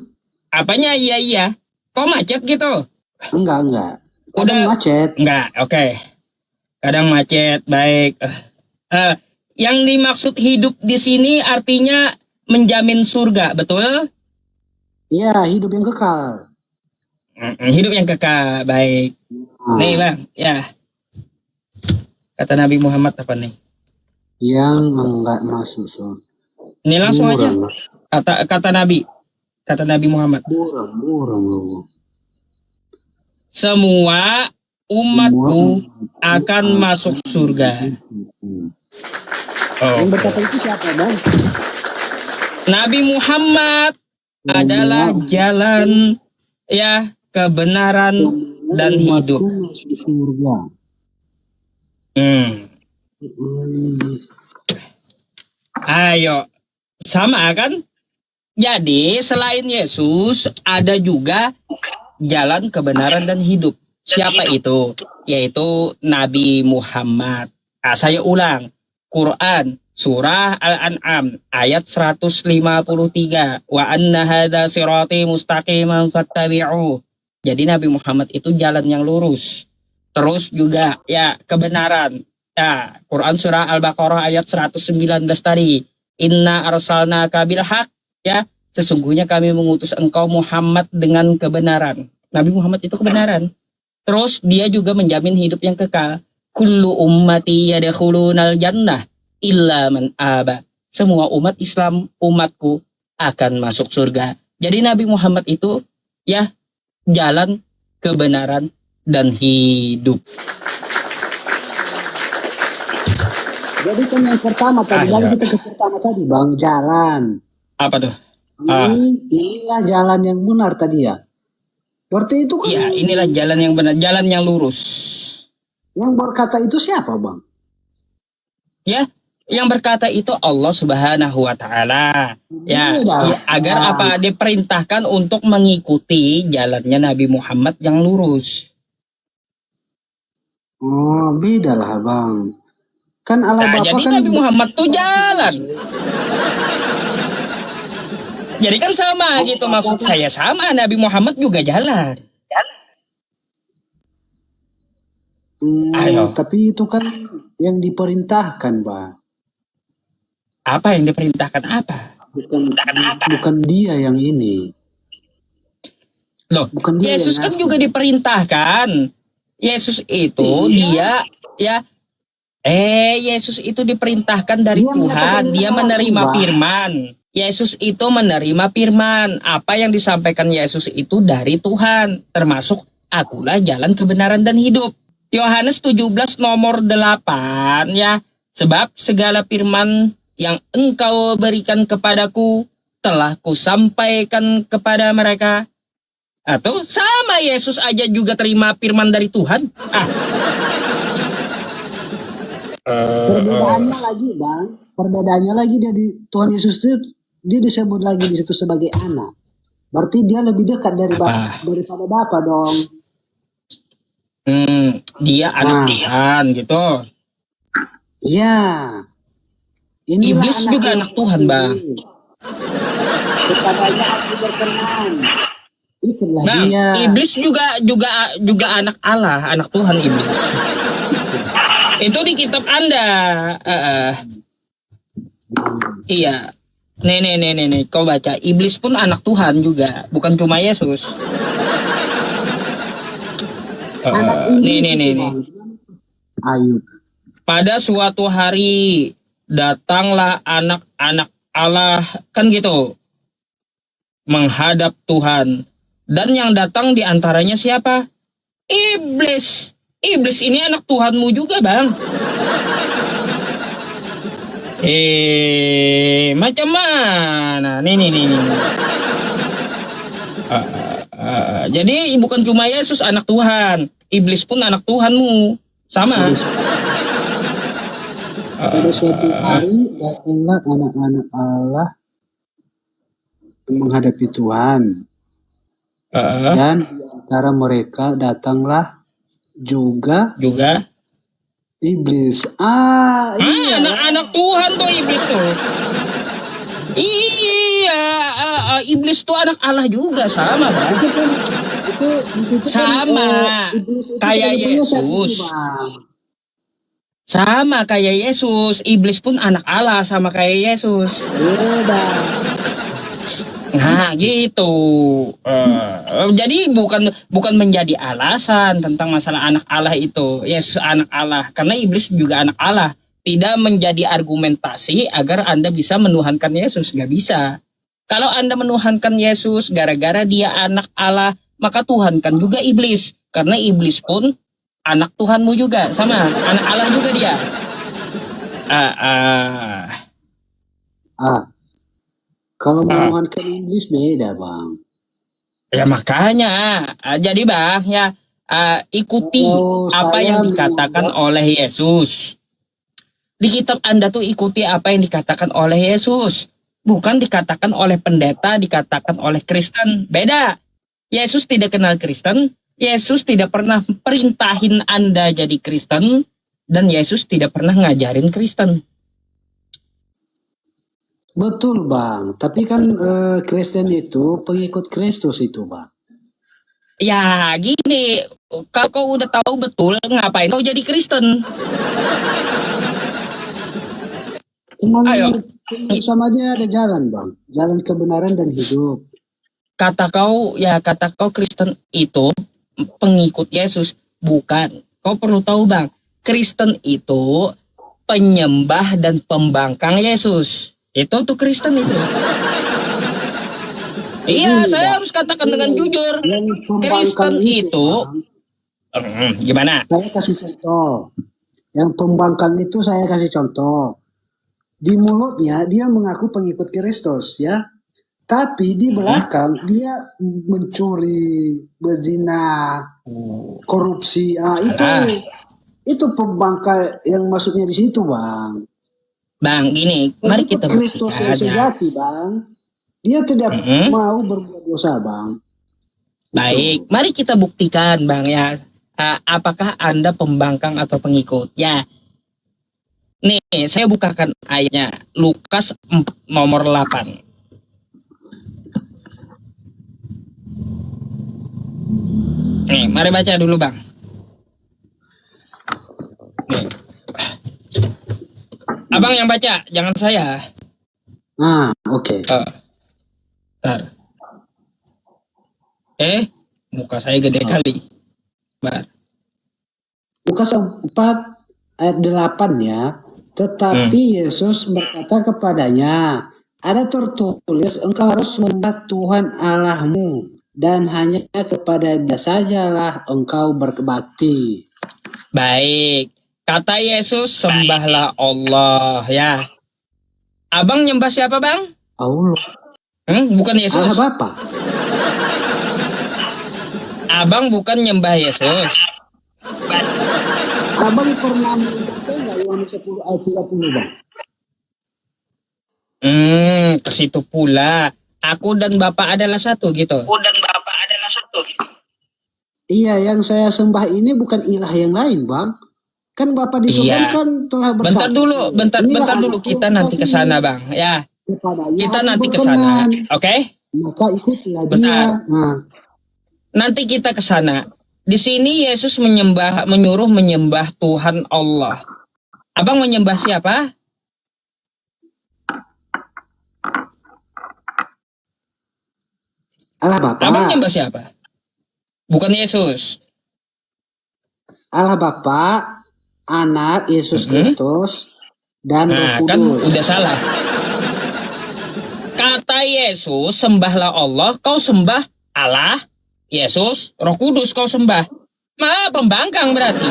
Apanya iya? Kau macet gitu? Enggak. Udah. Kadang macet. Enggak, oke. Kadang macet, baik. Yang dimaksud hidup di sini artinya menjamin surga, betul? Iya, hidup yang kekal. Hidup yang kekal, baik. Nih bang, ya. Kata Nabi Muhammad apa nih? Yang enggak masuk surga. Ini langsung aja. Kata Nabi Muhammad. Buram. Semua umatku akan masuk surga. Yang berkata itu siapa bang? Nabi Muhammad adalah jalan ya kebenaran dan hidup. Masuk surga. Ayo, sama kan? Jadi selain Yesus ada juga jalan kebenaran dan hidup. Siapa itu? Yaitu Nabi Muhammad. Saya ulang. Quran surah Al-An'am ayat 153. Wa anna hadza sirati mustaqiman fattabi'u. Jadi Nabi Muhammad itu jalan yang lurus. Terus juga ya kebenaran. Ya, Quran surah Al-Baqarah ayat 119 tadi. Inna arsalnaka bil haq. Ya, sesungguhnya kami mengutus engkau Muhammad dengan kebenaran. Nabi Muhammad itu kebenaran. Terus dia juga menjamin hidup yang kekal. Kullu ummati yadkhulunal jannah illa man aba. Semua umat Islam, umatku akan masuk surga. Jadi Nabi Muhammad itu ya jalan kebenaran dan hidup. Jadi kan yang pertama tadi, balik kita ke pertama tadi bang, jalan. Apa tuh? Inilah jalan yang benar tadi ya. Berarti itu kan Iya, inilah jalan yang benar, jalan yang lurus. yang berkata itu siapa bang? Ya, yang berkata itu Allah Subhanahu wa taala. Ya, agar apa? Diperintahkan untuk mengikuti jalannya Nabi Muhammad yang lurus. Oh, beda lah bang. Kan Allah Bapa jadi kan Nabi Muhammad tuh jalan. Jadi kan sama gitu, maksud saya sama, Nabi Muhammad juga jalan. Ayo. Tapi itu kan yang diperintahkan bang. Apa yang diperintahkan apa? Bukan dia yang ini. Loh, Bukan dia Yesus yang kan juga diperintahkan. Yesus itu dia ya Yesus itu diperintahkan dari Tuhan. Dia menerima firman. Yesus itu menerima firman. Apa yang disampaikan Yesus itu dari Tuhan. Termasuk akulah jalan kebenaran dan hidup. Yohanes 17 nomor 8 ya. Sebab segala firman yang engkau berikan kepadaku telah kusampaikan kepada mereka. Atau sama Yesus aja juga terima firman dari Tuhan. Perbedaannya lagi bang, perbedaannya lagi Tuhan Yesus itu dia disebut lagi di situ sebagai anak. Berarti dia lebih dekat daripada Bapa dong. Dia anak Tuhan gitu. Iya. Inilah Iblis juga anak Tuhan, Bang. Kepadanya aku berkenan. Itulah Bang, dia. iblis juga anak Allah, anak Tuhan iblis. Itu di kitab Anda. Iya. Nih, kau baca. Iblis pun anak Tuhan juga, bukan cuma Yesus. Anak iblis Nih. Ayub. Pada suatu hari datanglah anak-anak Allah, kan gitu, menghadap Tuhan. Dan yang datang di antaranya siapa? Iblis. Iblis ini anak Tuhanmu juga, Bang. Macam mana? Nih. Jadi bukan cuma Yesus anak Tuhan, iblis pun anak Tuhanmu, sama. Pada suatu hari datanglah anak-anak Allah menghadapi Tuhan. Dan di antara mereka datanglah juga iblis. Iya. Anak-anak Tuhan tuh iblis tuh. Iya, iblis tuh anak Allah juga, sama, Bang. Itu di situ Sama, iblis itu kayak sebetulnya satu, Yesus. Bang. Sama kayak Yesus, iblis pun anak Allah sama kayak Yesus. Beda. Nah, gitu. Jadi bukan menjadi alasan tentang masalah anak Allah itu. Yesus anak Allah, karena iblis juga anak Allah. Tidak menjadi argumentasi agar Anda bisa menuhankan Yesus, nggak bisa. Kalau Anda menuhankan Yesus gara-gara dia anak Allah, maka tuhankan juga iblis, karena iblis pun anak Tuhanmu juga, sama anak Allah juga dia. Kalau menuhankan iblis beda, Bang. Ya makanya, jadi Bang ya, ikuti apa yang dikatakan oleh Yesus. Di kitab Anda tuh ikuti apa yang dikatakan oleh Yesus. Bukan dikatakan oleh pendeta, dikatakan oleh Kristen. Beda. Yesus tidak kenal Kristen. Yesus tidak pernah perintahin Anda jadi Kristen. Dan Yesus tidak pernah ngajarin Kristen. Betul, Bang. Tapi kan Kristen itu pengikut Kristus itu, Bang. Ya gini, kalau kau udah tahu betul, ngapain kau jadi Kristen? Ayo. Sama dia ada jalan, Bang. Jalan kebenaran dan hidup. Kata kau Kristen itu pengikut Yesus. Bukan. Kau perlu tahu, Bang. Kristen itu penyembah dan pembangkang Yesus. Itu tuh Kristen itu. Iya, saya harus katakan dengan jujur. Kristen itu gimana? Saya kasih contoh. Yang pembangkang itu saya kasih contoh. Di mulutnya dia mengaku pengikut Kristus, ya. Tapi di belakang dia mencuri, berzina, korupsi. Itu pembangkang yang masuknya di situ, Bang. Bang, gini, mari kita Kristus yang sejati, Bang. Dia tidak mau berbuat dosa, Bang. Baik, mari kita buktikan, Bang ya. Apakah Anda pembangkang atau pengikut? Ya. Nih, saya bukakan ayatnya. Lukas 4 nomor 8. Nih, mari baca dulu, Bang. Nih. Abang yang baca, jangan saya. Oke. Bentar. Muka saya gede kali. Bar. Lukas 4 ayat 8 ya. Tetapi Yesus berkata kepadanya, ada tertulis engkau harus menyembah Tuhan Allahmu dan hanya kepada Dia sajalah engkau berbakti. Baik. Kata Yesus, sembahlah Allah ya. Abang nyembah siapa, Bang? Allah. Bukan Yesus. Allah Bapa. Abang bukan nyembah Yesus. Abang pernah membaca nggak Yohanes 10 ayat 30 bang? Ke situ pula. Aku dan Bapak adalah satu gitu. Iya, yang saya sembah ini bukan ilah yang lain bang. Kan Bapak di surga Iya. kan telah berkata. Bentar dulu, bentar "Inilah dulu, anakku kita yang nanti ke kukasihi, sana, Bang. Ya, kepadanya kita aku nanti ke sana. berkenan, Oke? maka ikutilah dia." Bentar. Nah, Nanti kita ke sana. Di sini Yesus menyuruh menyembah Tuhan Allah. Abang menyembah siapa? Allah Bapa, Abang menyembah siapa? Bukan Yesus. Allah Bapa, Anak Yesus Kristus, dan Roh Nah, kan Kudus. udah salah. Kata Yesus, sembahlah Allah, kau sembah Allah, Yesus, Roh Kudus kau sembah. Pembangkang berarti.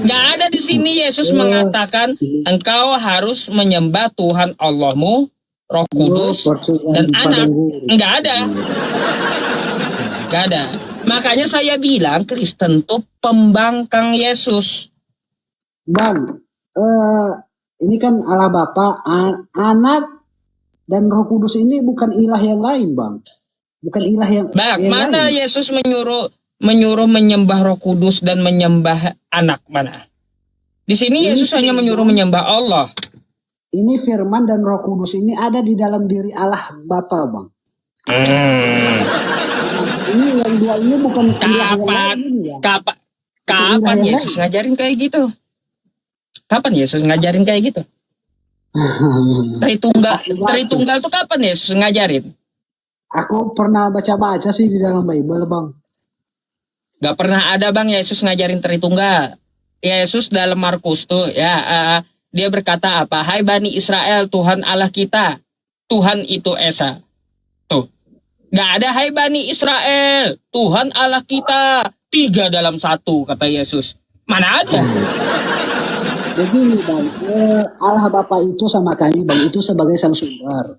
Nggak ada di sini Yesus mengatakan engkau harus menyembah Tuhan Allahmu, Roh Kudus, dan Anak. Nggak ada. Nggak ada. Makanya saya bilang Kristen tuh pembangkang Yesus. Bang, ini kan Allah Bapa, Anak, dan Roh Kudus ini bukan ilah yang lain, Bang. Bukan ilah yang Bang, yang mana lain. Yesus menyuruh menyembah Roh Kudus dan menyembah Anak, mana? Di sini Yesus hanya menyuruh menyembah Allah. Ini firman dan Roh Kudus ini ada di dalam diri Allah Bapa, Bang. Ini yang dua ini bukan ilah yang lain ini, Bang. Kapan Yesus ngajarin kayak gitu? Kapan Yesus ngajarin kayak gitu? Tritunggal tuh kapan Yesus ngajarin? Aku pernah baca-baca sih di dalam Bible, Bang. Gak pernah ada Bang Yesus ngajarin Tritunggal. Yesus dalam Markus tuh ya dia berkata apa? Hai Bani Israel, Tuhan Allah kita, Tuhan itu Esa. Tuh. Gak ada hai Bani Israel, Tuhan Allah kita, 3 dalam 1 kata Yesus. Mana ada? Begini, Bang, Allah Bapa itu sama kami, Bang, itu sebagai sang sumber.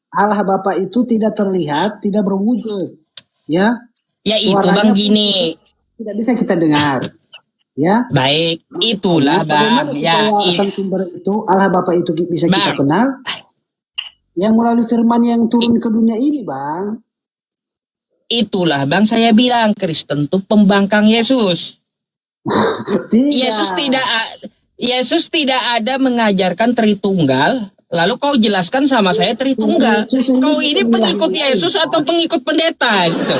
Allah Bapa itu tidak terlihat, tidak berwujud. Ya. Ya itu Suaranya Bang gini. tidak bisa kita dengar. Ya. Baik, itulah Bang. Ya, sang sumber itu Allah Bapa itu bisa kita Bang. kenal. Yang melalui firman yang turun ke dunia ini, Bang. Itulah Bang saya bilang Kristen tuh pembangkang Yesus. Tidak. Yesus tidak ada mengajarkan Tritunggal. Lalu kau jelaskan sama saya Tritunggal. Kau ini pengikut Yesus atau pengikut pendeta gitu.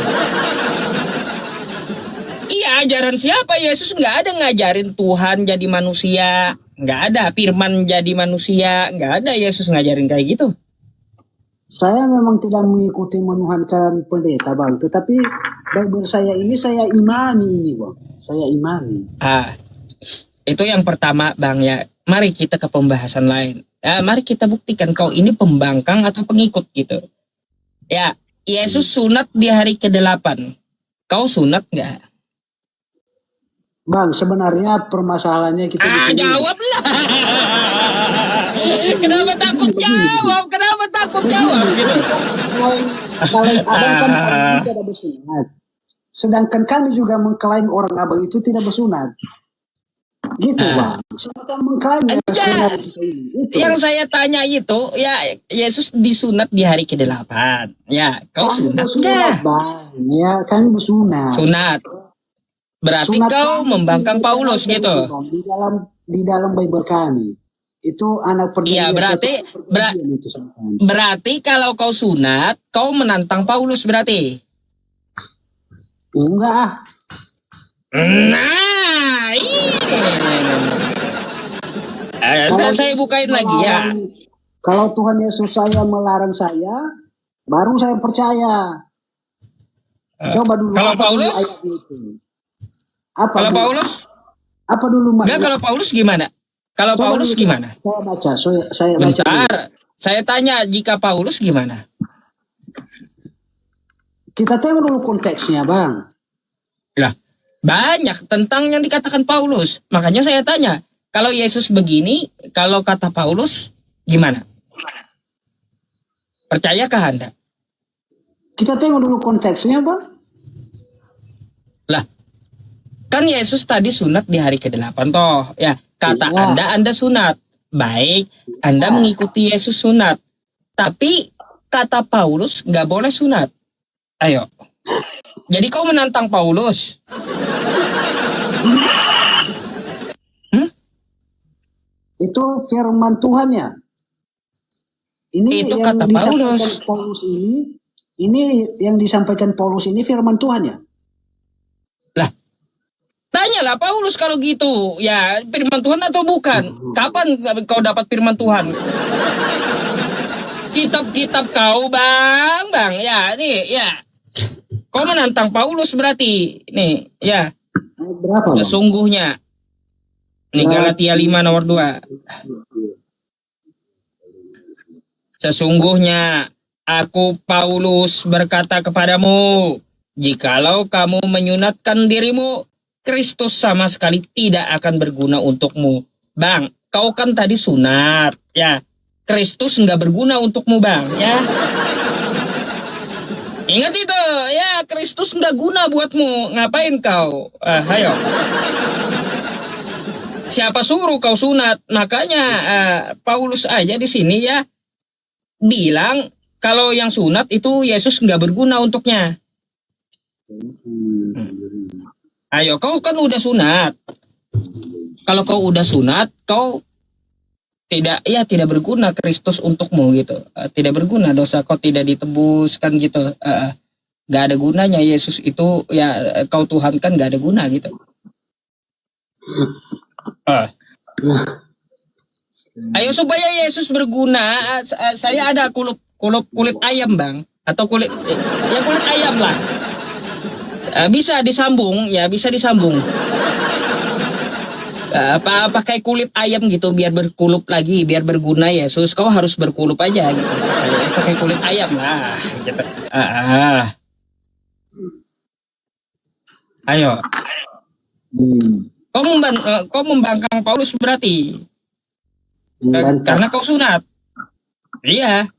Iya, ajaran siapa? Yesus nggak ada ngajarin Tuhan jadi manusia. Nggak ada firman jadi manusia. Nggak ada Yesus ngajarin kayak gitu. Saya memang tidak mengikuti menuhankan pendeta, Bang. Tetapi Bible saya ini saya imani ini, Bang. Saya imani. Itu yang pertama, Bang ya. Mari kita ke pembahasan lain. Mari kita buktikan kau ini pembangkang atau pengikut gitu. Ya, Yesus sunat di hari ke-8. Kau sunat nggak? Bang, sebenarnya permasalahannya kita di sini. Jawablah. Kenapa takut jawab? Kenapa takut jawab gitu? Kalau abang kan tidak bersunat. Sedangkan kami juga mengklaim orang abang itu tidak bersunat. Gitu, Bang. Sama mengklaim sunat kita ini. Itu. Yang saya tanya itu, ya Yesus disunat di hari ke-8. Ya, kau kami sunat bersunat, nggak? Bang. Ya, kami bersunat. Sunat. Berarti Sunat kau kami membangkang Paulus gitu. Di dalam Bible kami. Itu anak perjanjian. Iya, berarti kalau kau sunat, kau menantang Paulus berarti. Enggak. Nah, ini. Saya bukain lagi ya. Kalau Tuhan Yesus saya melarang saya, baru saya percaya. Coba dulu. Kalau Paulus? Apa kalau dulu? Paulus? Apa dulu? Enggak, kalau Paulus gimana? Kalau Coba Paulus dulu, gimana? Saya baca. Saya baca. Bentar. Saya tanya jika Paulus gimana? Kita tengok dulu konteksnya, Bang. Lah, banyak tentang yang dikatakan Paulus. Makanya saya tanya, kalau Yesus begini, kalau kata Paulus gimana? Percayakah Anda? Kita tengok dulu konteksnya, Bang. Lah, kan Yesus tadi sunat di hari ke-8 toh. Ya, kata Iya. Anda sunat. Baik, Anda mengikuti Yesus sunat. Tapi kata Paulus nggak boleh sunat. Ayo. Jadi kau menantang Paulus. Itu firman Tuhan ya. Ini Itu yang kata disampaikan Paulus. Paulus ini yang disampaikan Paulus ini firman Tuhan ya. Lah, tanyalah Paulus kalau gitu. Ya, firman Tuhan atau bukan? Kapan kau dapat firman Tuhan? Kitab-kitab kau, Bang. Ya, nih, ya. Kau menantang Paulus berarti. Nih, ya. Berapa Bang? Sesungguhnya. Nih, Galatia 5 nomor 2. Sesungguhnya aku Paulus berkata kepadamu, jikalau kamu menyunatkan dirimu, Kristus sama sekali tidak akan berguna untukmu. Bang, kau kan tadi sunat, ya. Kristus nggak berguna untukmu, Bang, ya. Ingat itu, ya, Kristus nggak guna buatmu. Ngapain kau? Ayo. Siapa suruh kau sunat? Makanya Paulus aja di sini ya bilang kalau yang sunat itu Yesus nggak berguna untuknya. Ayo, kau kan udah sunat. Kalau kau udah sunat, kau tidak berguna Kristus untukmu gitu. Tidak berguna, dosa kau tidak ditebus kan gitu. Gak ada gunanya Yesus itu ya, kau Tuhan kan gak ada guna gitu. Ayo supaya Yesus berguna, saya ada kulit ayam, Bang, atau kulit ayam lah. Bisa disambung, ya bisa disambung. Pakai kulit ayam gitu biar berkulup lagi, biar berguna Yesus. Kau harus berkulup aja gitu. Pakai kulit ayam lah gitu. Ayo. Kau membangkang Paulus berarti. Karena kau sunat. Iya.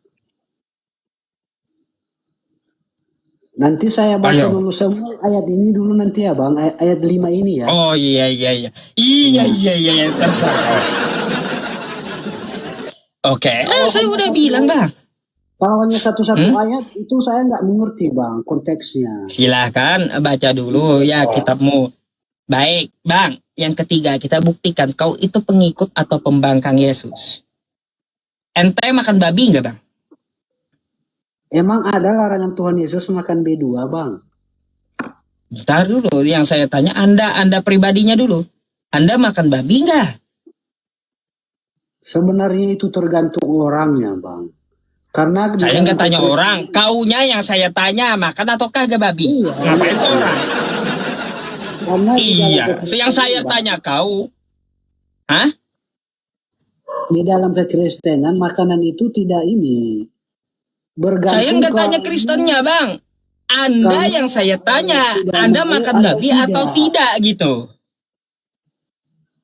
Nanti saya baca dulu semua ayat ini dulu nanti ya Bang, ayat 5 ini ya. Oh iya. Iya, terserah. Oke, saya udah bilang Bang. Kalau hanya satu-satu ayat itu saya nggak mengerti Bang konteksnya. Silahkan baca dulu ya kitabmu. Baik, Bang. Yang ketiga, kita buktikan kau itu pengikut atau pembangkang Yesus. Ente makan babi nggak, Bang? Emang ada larangan Tuhan Yesus makan B2, Bang? Bentar dulu, yang saya tanya Anda pribadinya dulu. Anda makan babi nggak? Sebenarnya itu tergantung orangnya, Bang. Karena saya nggak tanya orang, kaunya yang saya tanya makan atau kagak babi? Iya, ngapain itu orang? Karena iya, yang saya tanya kau. Hah? Di dalam kekristenan makanan itu tidak ini. Bergantung. Saya nggak tanya Kristennya, Bang. Anda yang saya tanya, Anda makan babi atau tidak gitu.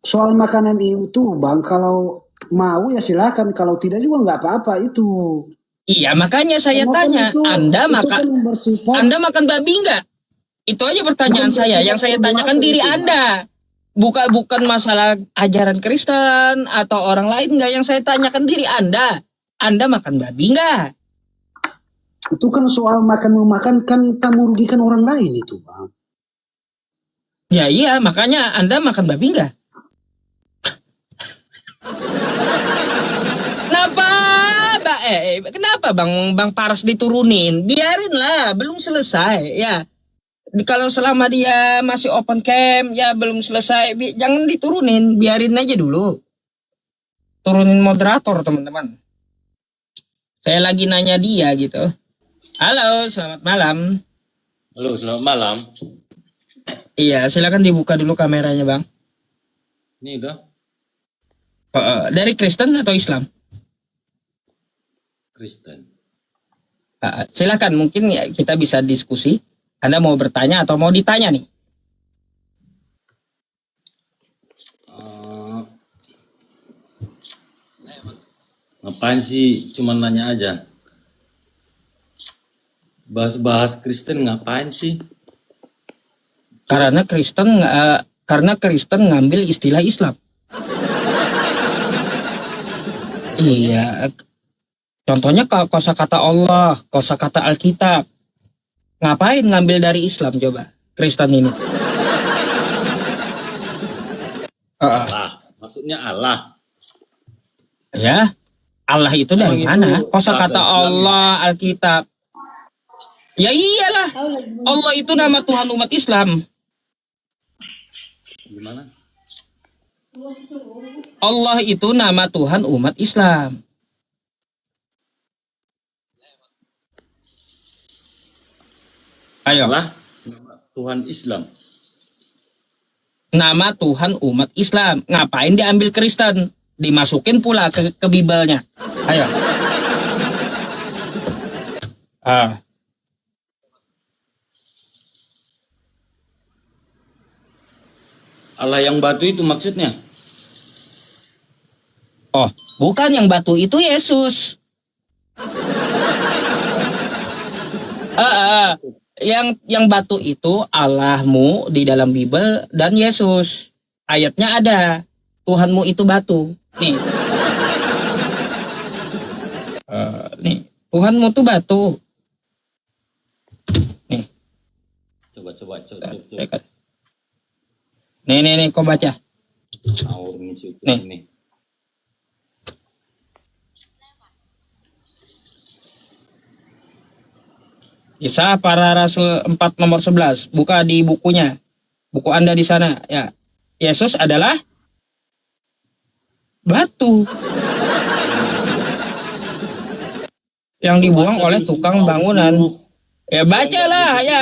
Soal makanan itu, Bang, kalau mau ya silakan, kalau tidak juga nggak apa-apa itu. Iya, makanya saya tanya, Anda makan babi nggak? Itu aja pertanyaan saya. Yang saya tanyakan diri Anda. Bukan masalah ajaran Kristen atau orang lain nggak. Yang saya tanyakan diri Anda. Anda makan babi nggak? Itu kan soal makan-memakan kan kamu rugikan orang lain itu, Bang. Ya iya, makanya Anda makan babi nggak? Kenapa Bang Paras diturunin? Biarin lah, belum selesai ya. Kalau selama dia masih open cam ya belum selesai, jangan diturunin, biarin aja dulu. Turunin moderator teman-teman. Saya lagi nanya dia gitu. Halo, selamat malam. Halo, selamat malam. Iya, silakan dibuka dulu kameranya, Bang. Ini udah. Dari Kristen atau Islam? Kristen. Silakan, mungkin ya kita bisa diskusi. Anda mau bertanya atau mau ditanya nih? Ngapain sih cuma nanya aja? Bahas-bahas Kristen ngapain sih? Karena Kristen ngambil istilah Islam. Iya. Contohnya kosakata Allah, kosakata Alkitab. Ngapain ngambil dari Islam coba? Kristen ini. Allah. Maksudnya Allah. Ya. Allah itu dari Emang mana? itu Kosakata bahasa Islam ya? Allah, Alkitab. Ya iyalah. Allah itu nama Tuhan umat Islam. Gimana? Allah itu nama Tuhan umat Islam. Ayo. Allah nama Tuhan Islam. Nama Tuhan umat Islam. Ngapain diambil Kristen? Dimasukin pula ke Bibelnya. Ayo. Allah yang batu itu maksudnya. Oh, bukan yang batu itu Yesus. Yang batu itu Allahmu di dalam Bible dan Yesus. Ayatnya ada. Tuhanmu itu batu. Nih. Nih, Tuhanmu tuh batu. Nih. Coba. Nih, kau baca. Nih. Nih. Kisah Para Rasul 4 nomor 11. Buka di bukunya. Buku Anda di sana. Ya. Yesus adalah batu. Yang dibuang oleh tukang bangunan. Ya bacalah ya.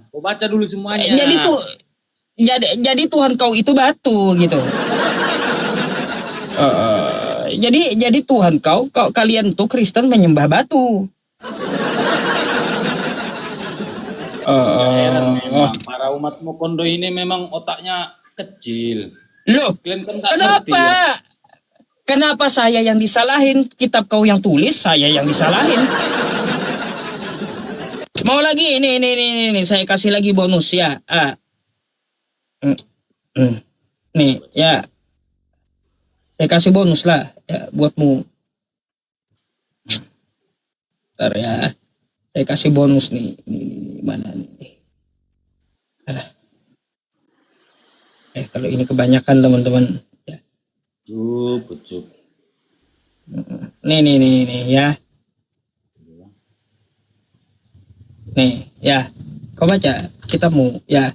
Kau baca dulu semuanya. Jadi Tuhan kau itu batu gitu. Jadi Tuhan kalian tuh Kristen menyembah batu. Memang para umat Mokondo ini memang otaknya kecil. Loh, Kalian kan nggak ngerti kenapa? ya? Kenapa saya yang disalahin? Kitab kau yang tulis, saya yang disalahin. Mau lagi? Ini, saya kasih lagi bonus ya. Nih, ya. Saya kasih bonus lah ya buatmu. Ntar ya. Saya kasih bonus nih. Ini mana nih? Kalau ini kebanyakan teman-teman. Ya. Pucuk. Nih ya. Nih ya. Kau baca kitabmu ya.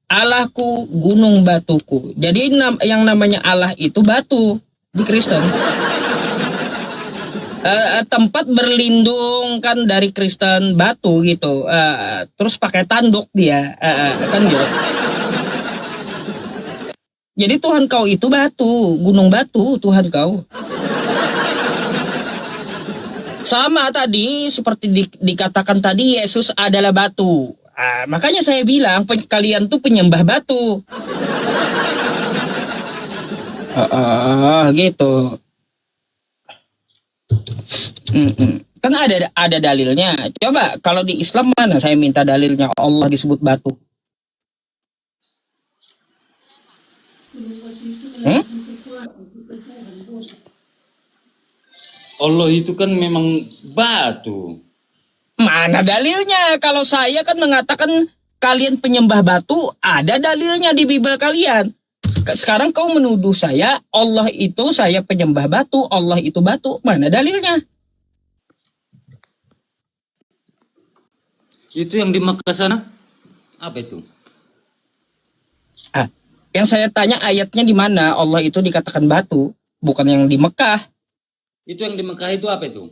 Allahku gunung batuku. Jadi yang namanya Allah itu batu di Kristen. Tempat berlindung kan dari Kristen batu gitu. Terus pakai tanduk dia. Kan gitu. Jadi Tuhan kau itu batu, gunung batu Tuhan kau. Sama tadi seperti dikatakan tadi Yesus adalah batu. Makanya saya bilang kalian tuh penyembah batu. Gitu. Kan ada dalilnya. Coba kalau di Islam mana saya minta dalilnya Allah disebut batu. Allah itu kan memang batu. Mana dalilnya? Kalau saya kan mengatakan kalian penyembah batu, ada dalilnya di Bible kalian. Sekarang kau menuduh saya, Allah itu saya penyembah batu, Allah itu batu. Mana dalilnya? Itu yang di Makkah sana? Apa itu? Yang saya tanya ayatnya di mana Allah itu dikatakan batu, bukan yang di Mekah. Itu yang di Mekah itu apa itu?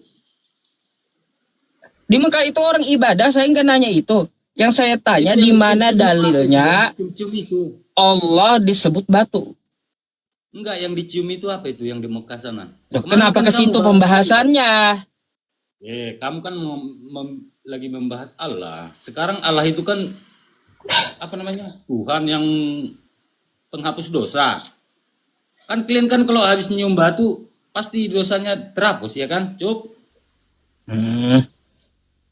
Di Mekah itu orang ibadah, saya nggak nanya itu. Yang saya tanya di mana dalilnya Cium itu. Allah disebut batu. Enggak, yang dicium itu apa itu yang di Mekah sana? Loh, kenapa ke situ pembahasannya? Kamu kan lagi membahas Allah. Sekarang Allah itu kan apa namanya? Tuhan yang penghapus dosa. Kan kalian kan kalau habis nyium batu pasti dosanya terhapus ya kan? Cup.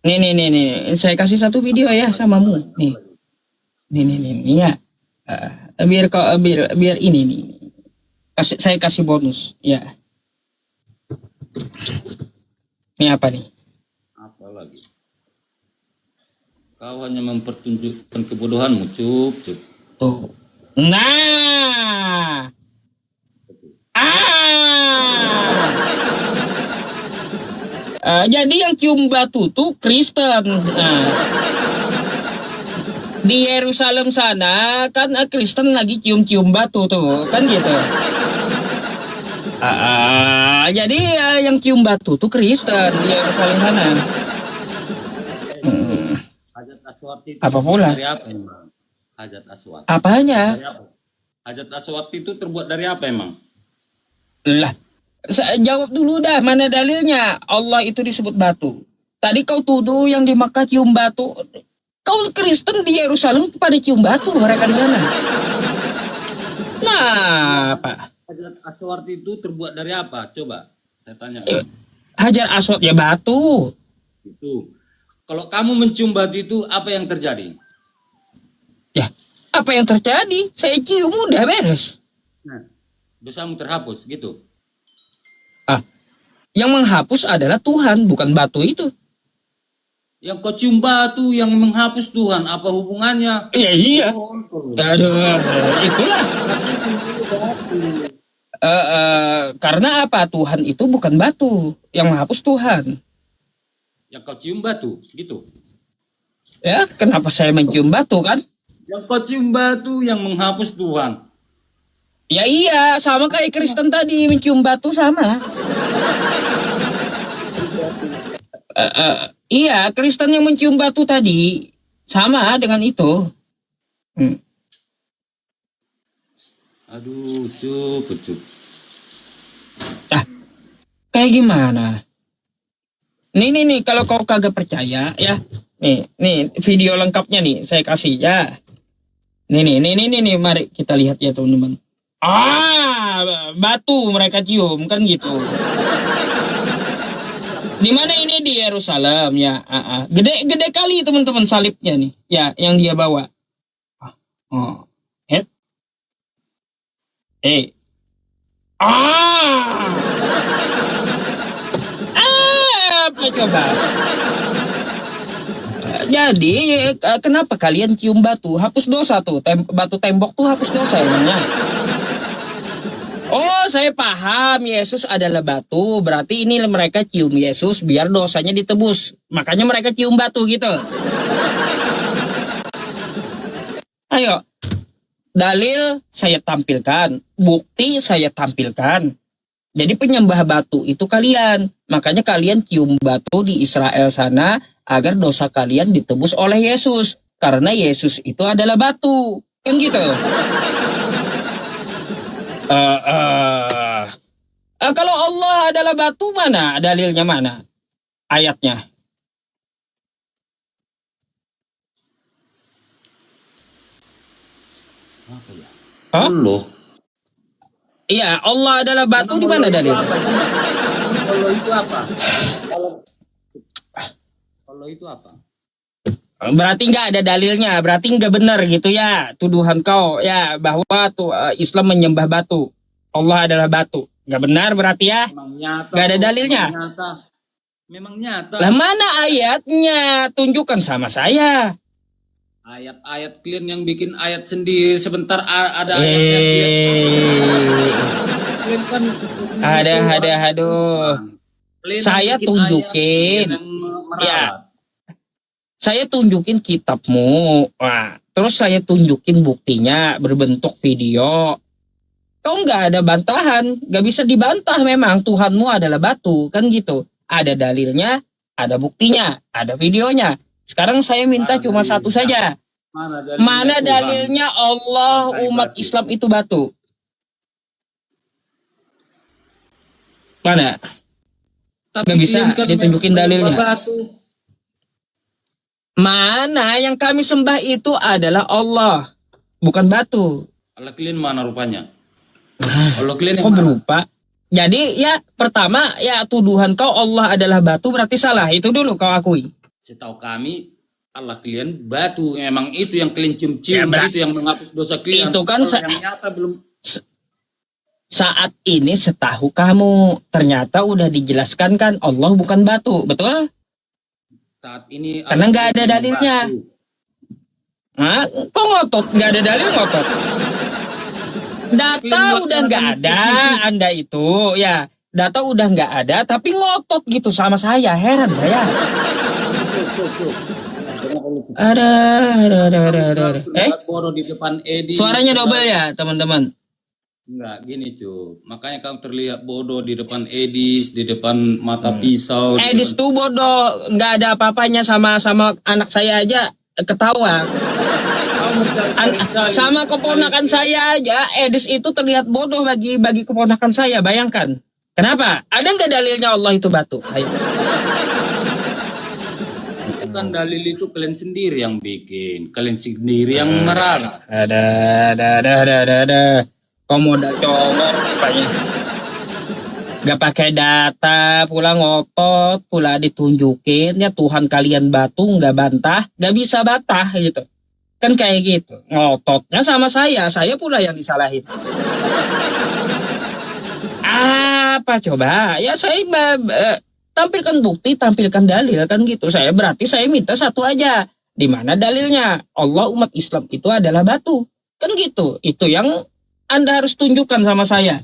Nih. Saya kasih satu video ya samamu. Nih. Nih ya. Biar ini nih. Saya kasih bonus ya. Ini apa nih? Apa lagi? Kau hanya mempertunjukkan kebodohanmu, Cup. Tuh. Nah. Jadi yang cium batu tuh Kristen. Nah. Di Yerusalem sana kan Kristen lagi cium-cium batu tuh, kan gitu. Jadi yang cium batu tuh Kristen di Yerusalem sana. Hajat Aswad itu Apa pula? dari apa emang? Hajat Aswad. Apanya? Dari apa? Hajat Aswad itu terbuat dari apa emang? Lah, jawab dulu dah, mana dalilnya Allah itu disebut batu? Tadi kau tuduh yang di Makkah cium batu. Kau Kristen di Yerusalem pada cium batu mereka di sana. Nah, apa? Hajat Aswad itu terbuat dari apa? Coba saya tanya. Hajar Aswad ya batu. Itu. Kalau kamu mencium batu itu apa yang terjadi? Ya, apa yang terjadi? Saya cium udah beres. Nah, dosamu terhapus gitu. Yang menghapus adalah Tuhan, bukan batu itu. Yang kau cium batu yang menghapus Tuhan, apa hubungannya? Iya. Aduh, itulah. Karena apa? Tuhan itu bukan batu, yang menghapus Tuhan. Yang kau cium batu, gitu. Ya, kenapa saya mencium batu kan? Yang kau cium batu yang menghapus Tuhan. Ya iya, sama kayak Kristen tadi mencium batu sama. Iya, Kristen yang mencium batu tadi sama dengan itu. Aduh, cup. Kayak gimana? Nih, kalau kau kagak percaya ya, nih video lengkapnya nih saya kasih ya. Nih, mari kita lihat ya teman-teman. Batu mereka cium kan gitu. Di mana ini di Yerusalem ya? Gede kali teman-teman salibnya nih, ya yang dia bawa. Apa coba? Jadi kenapa kalian cium batu? Hapus dosa tuh, batu tembok tuh hapus dosa emangnya. Oh, saya paham. Yesus adalah batu. Berarti ini mereka cium Yesus biar dosanya ditebus. Makanya mereka cium batu gitu. Ayo. Dalil saya tampilkan. Bukti saya tampilkan. Jadi penyembah batu itu kalian. Makanya kalian cium batu di Israel sana agar dosa kalian ditebus oleh Yesus. Karena Yesus itu adalah batu. Kan gitu. Kalau Allah adalah batu, mana dalilnya, mana ayatnya? Apa ya? Hah? Allah. Iya, Allah adalah batu, di mana dalil? Allah itu apa? Allah itu apa? Berarti nggak ada dalilnya, berarti nggak benar gitu ya tuduhan kau ya bahwa Islam menyembah batu. Allah adalah batu. Nggak benar berarti ya? Memang nyata. Nggak ada dalilnya. Memang nyata. Lah mana ayatnya? Tunjukkan sama saya. Ayat-ayat kalian yang bikin ayat sendiri sebentar ada ayatnya kalian kan Aduh. Saya tunjukin. Ya. Saya tunjukin kitabmu. Wah, terus saya tunjukin buktinya berbentuk video. Kau nggak ada bantahan, nggak bisa dibantah memang Tuhanmu adalah batu, kan gitu. Ada dalilnya, ada buktinya, ada videonya. Sekarang saya minta cuma satu saja. Mana dalilnya Allah umat Islam itu batu? Mana? Nggak bisa ditunjukin dalilnya. Mana yang kami sembah itu adalah Allah, bukan batu. Allah kalian mana rupanya? Allah kalian yang Kok mana? berupa? Jadi ya pertama ya tuduhan kau Allah adalah batu berarti salah. Itu dulu kau akui. Setahu kami Allah kalian batu, emang itu yang kalian Ya, cium-cium, itu yang menghapus dosa kalian. Itu kan Kalau yang nyata belum. saat ini setahu kamu ternyata udah dijelaskan kan Allah bukan batu, betul? Saat ini Karena nggak ada Allah dalilnya. batu. Hah? Kok ngotot? Nggak ada dalil ngotot? Data udah nggak ada, Anda itu ya. Data udah nggak ada, tapi ngotot gitu sama saya. Heran saya. Ada. Bodoh di depan Edi. Suaranya double ya, teman-teman. Enggak, gini cu. Makanya kamu terlihat bodoh di depan Edis, di depan mata pisau. di Edis depan- tuh bodoh, nggak ada apa-apanya sama anak saya aja ketawa. Kamu cari-cari dalil. Sama keponakan saya aja, Edis itu terlihat bodoh bagi keponakan saya. Bayangkan. Kenapa? Ada nggak dalilnya Allah itu batu? Ayo. Kan dalil itu kalian sendiri yang bikin, kalian sendiri yang merara. Ada. Komoda congor rupanya. Gak pakai data, pula ngotot, pula ditunjukin ya Tuhan kalian batu nggak bantah, nggak bisa bantah gitu. Kan kayak gitu. Ngototnya sama saya pula yang disalahin. Apa coba? Ya saya tampilkan bukti, tampilkan dalil kan gitu. Saya minta satu aja. Di mana dalilnya? Allah umat Islam itu adalah batu. Kan gitu. Itu yang Anda harus tunjukkan sama saya.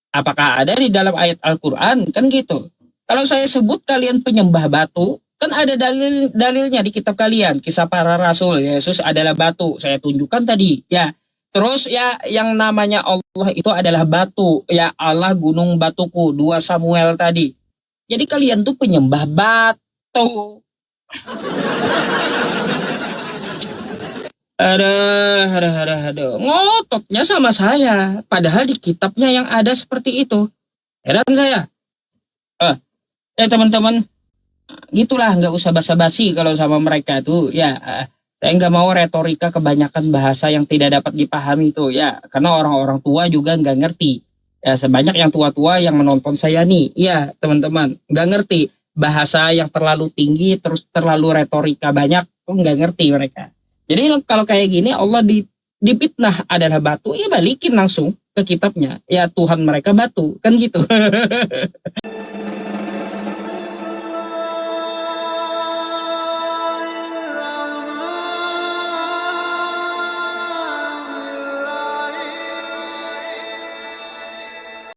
Apakah ada di dalam ayat Al-Quran? Kan gitu. Kalau saya sebut kalian penyembah batu, kan ada dalilnya di kitab kalian. Kisah para rasul, Yesus adalah batu. Saya tunjukkan tadi. Ya. Terus ya yang namanya Allah itu adalah batu. Ya Allah gunung batuku. 2 Samuel tadi. Jadi kalian tuh penyembah batu. Aduh. Ngototnya sama saya. Padahal di kitabnya yang ada seperti itu. Heran saya. Teman-teman. Gitulah, nggak usah basa-basi kalau sama mereka tuh. Ya, saya nggak mau retorika kebanyakan bahasa yang tidak dapat dipahami tuh. Ya, karena orang-orang tua juga nggak ngerti. Ya, sebanyak yang tua-tua yang menonton saya nih. Ya, teman-teman. Nggak ngerti. Bahasa yang terlalu tinggi, terus terlalu retorika banyak. Nggak ngerti mereka. Jadi kalau kayak gini Allah dipitnah adalah batu, ya balikin langsung ke kitabnya. Ya Tuhan mereka batu, kan gitu.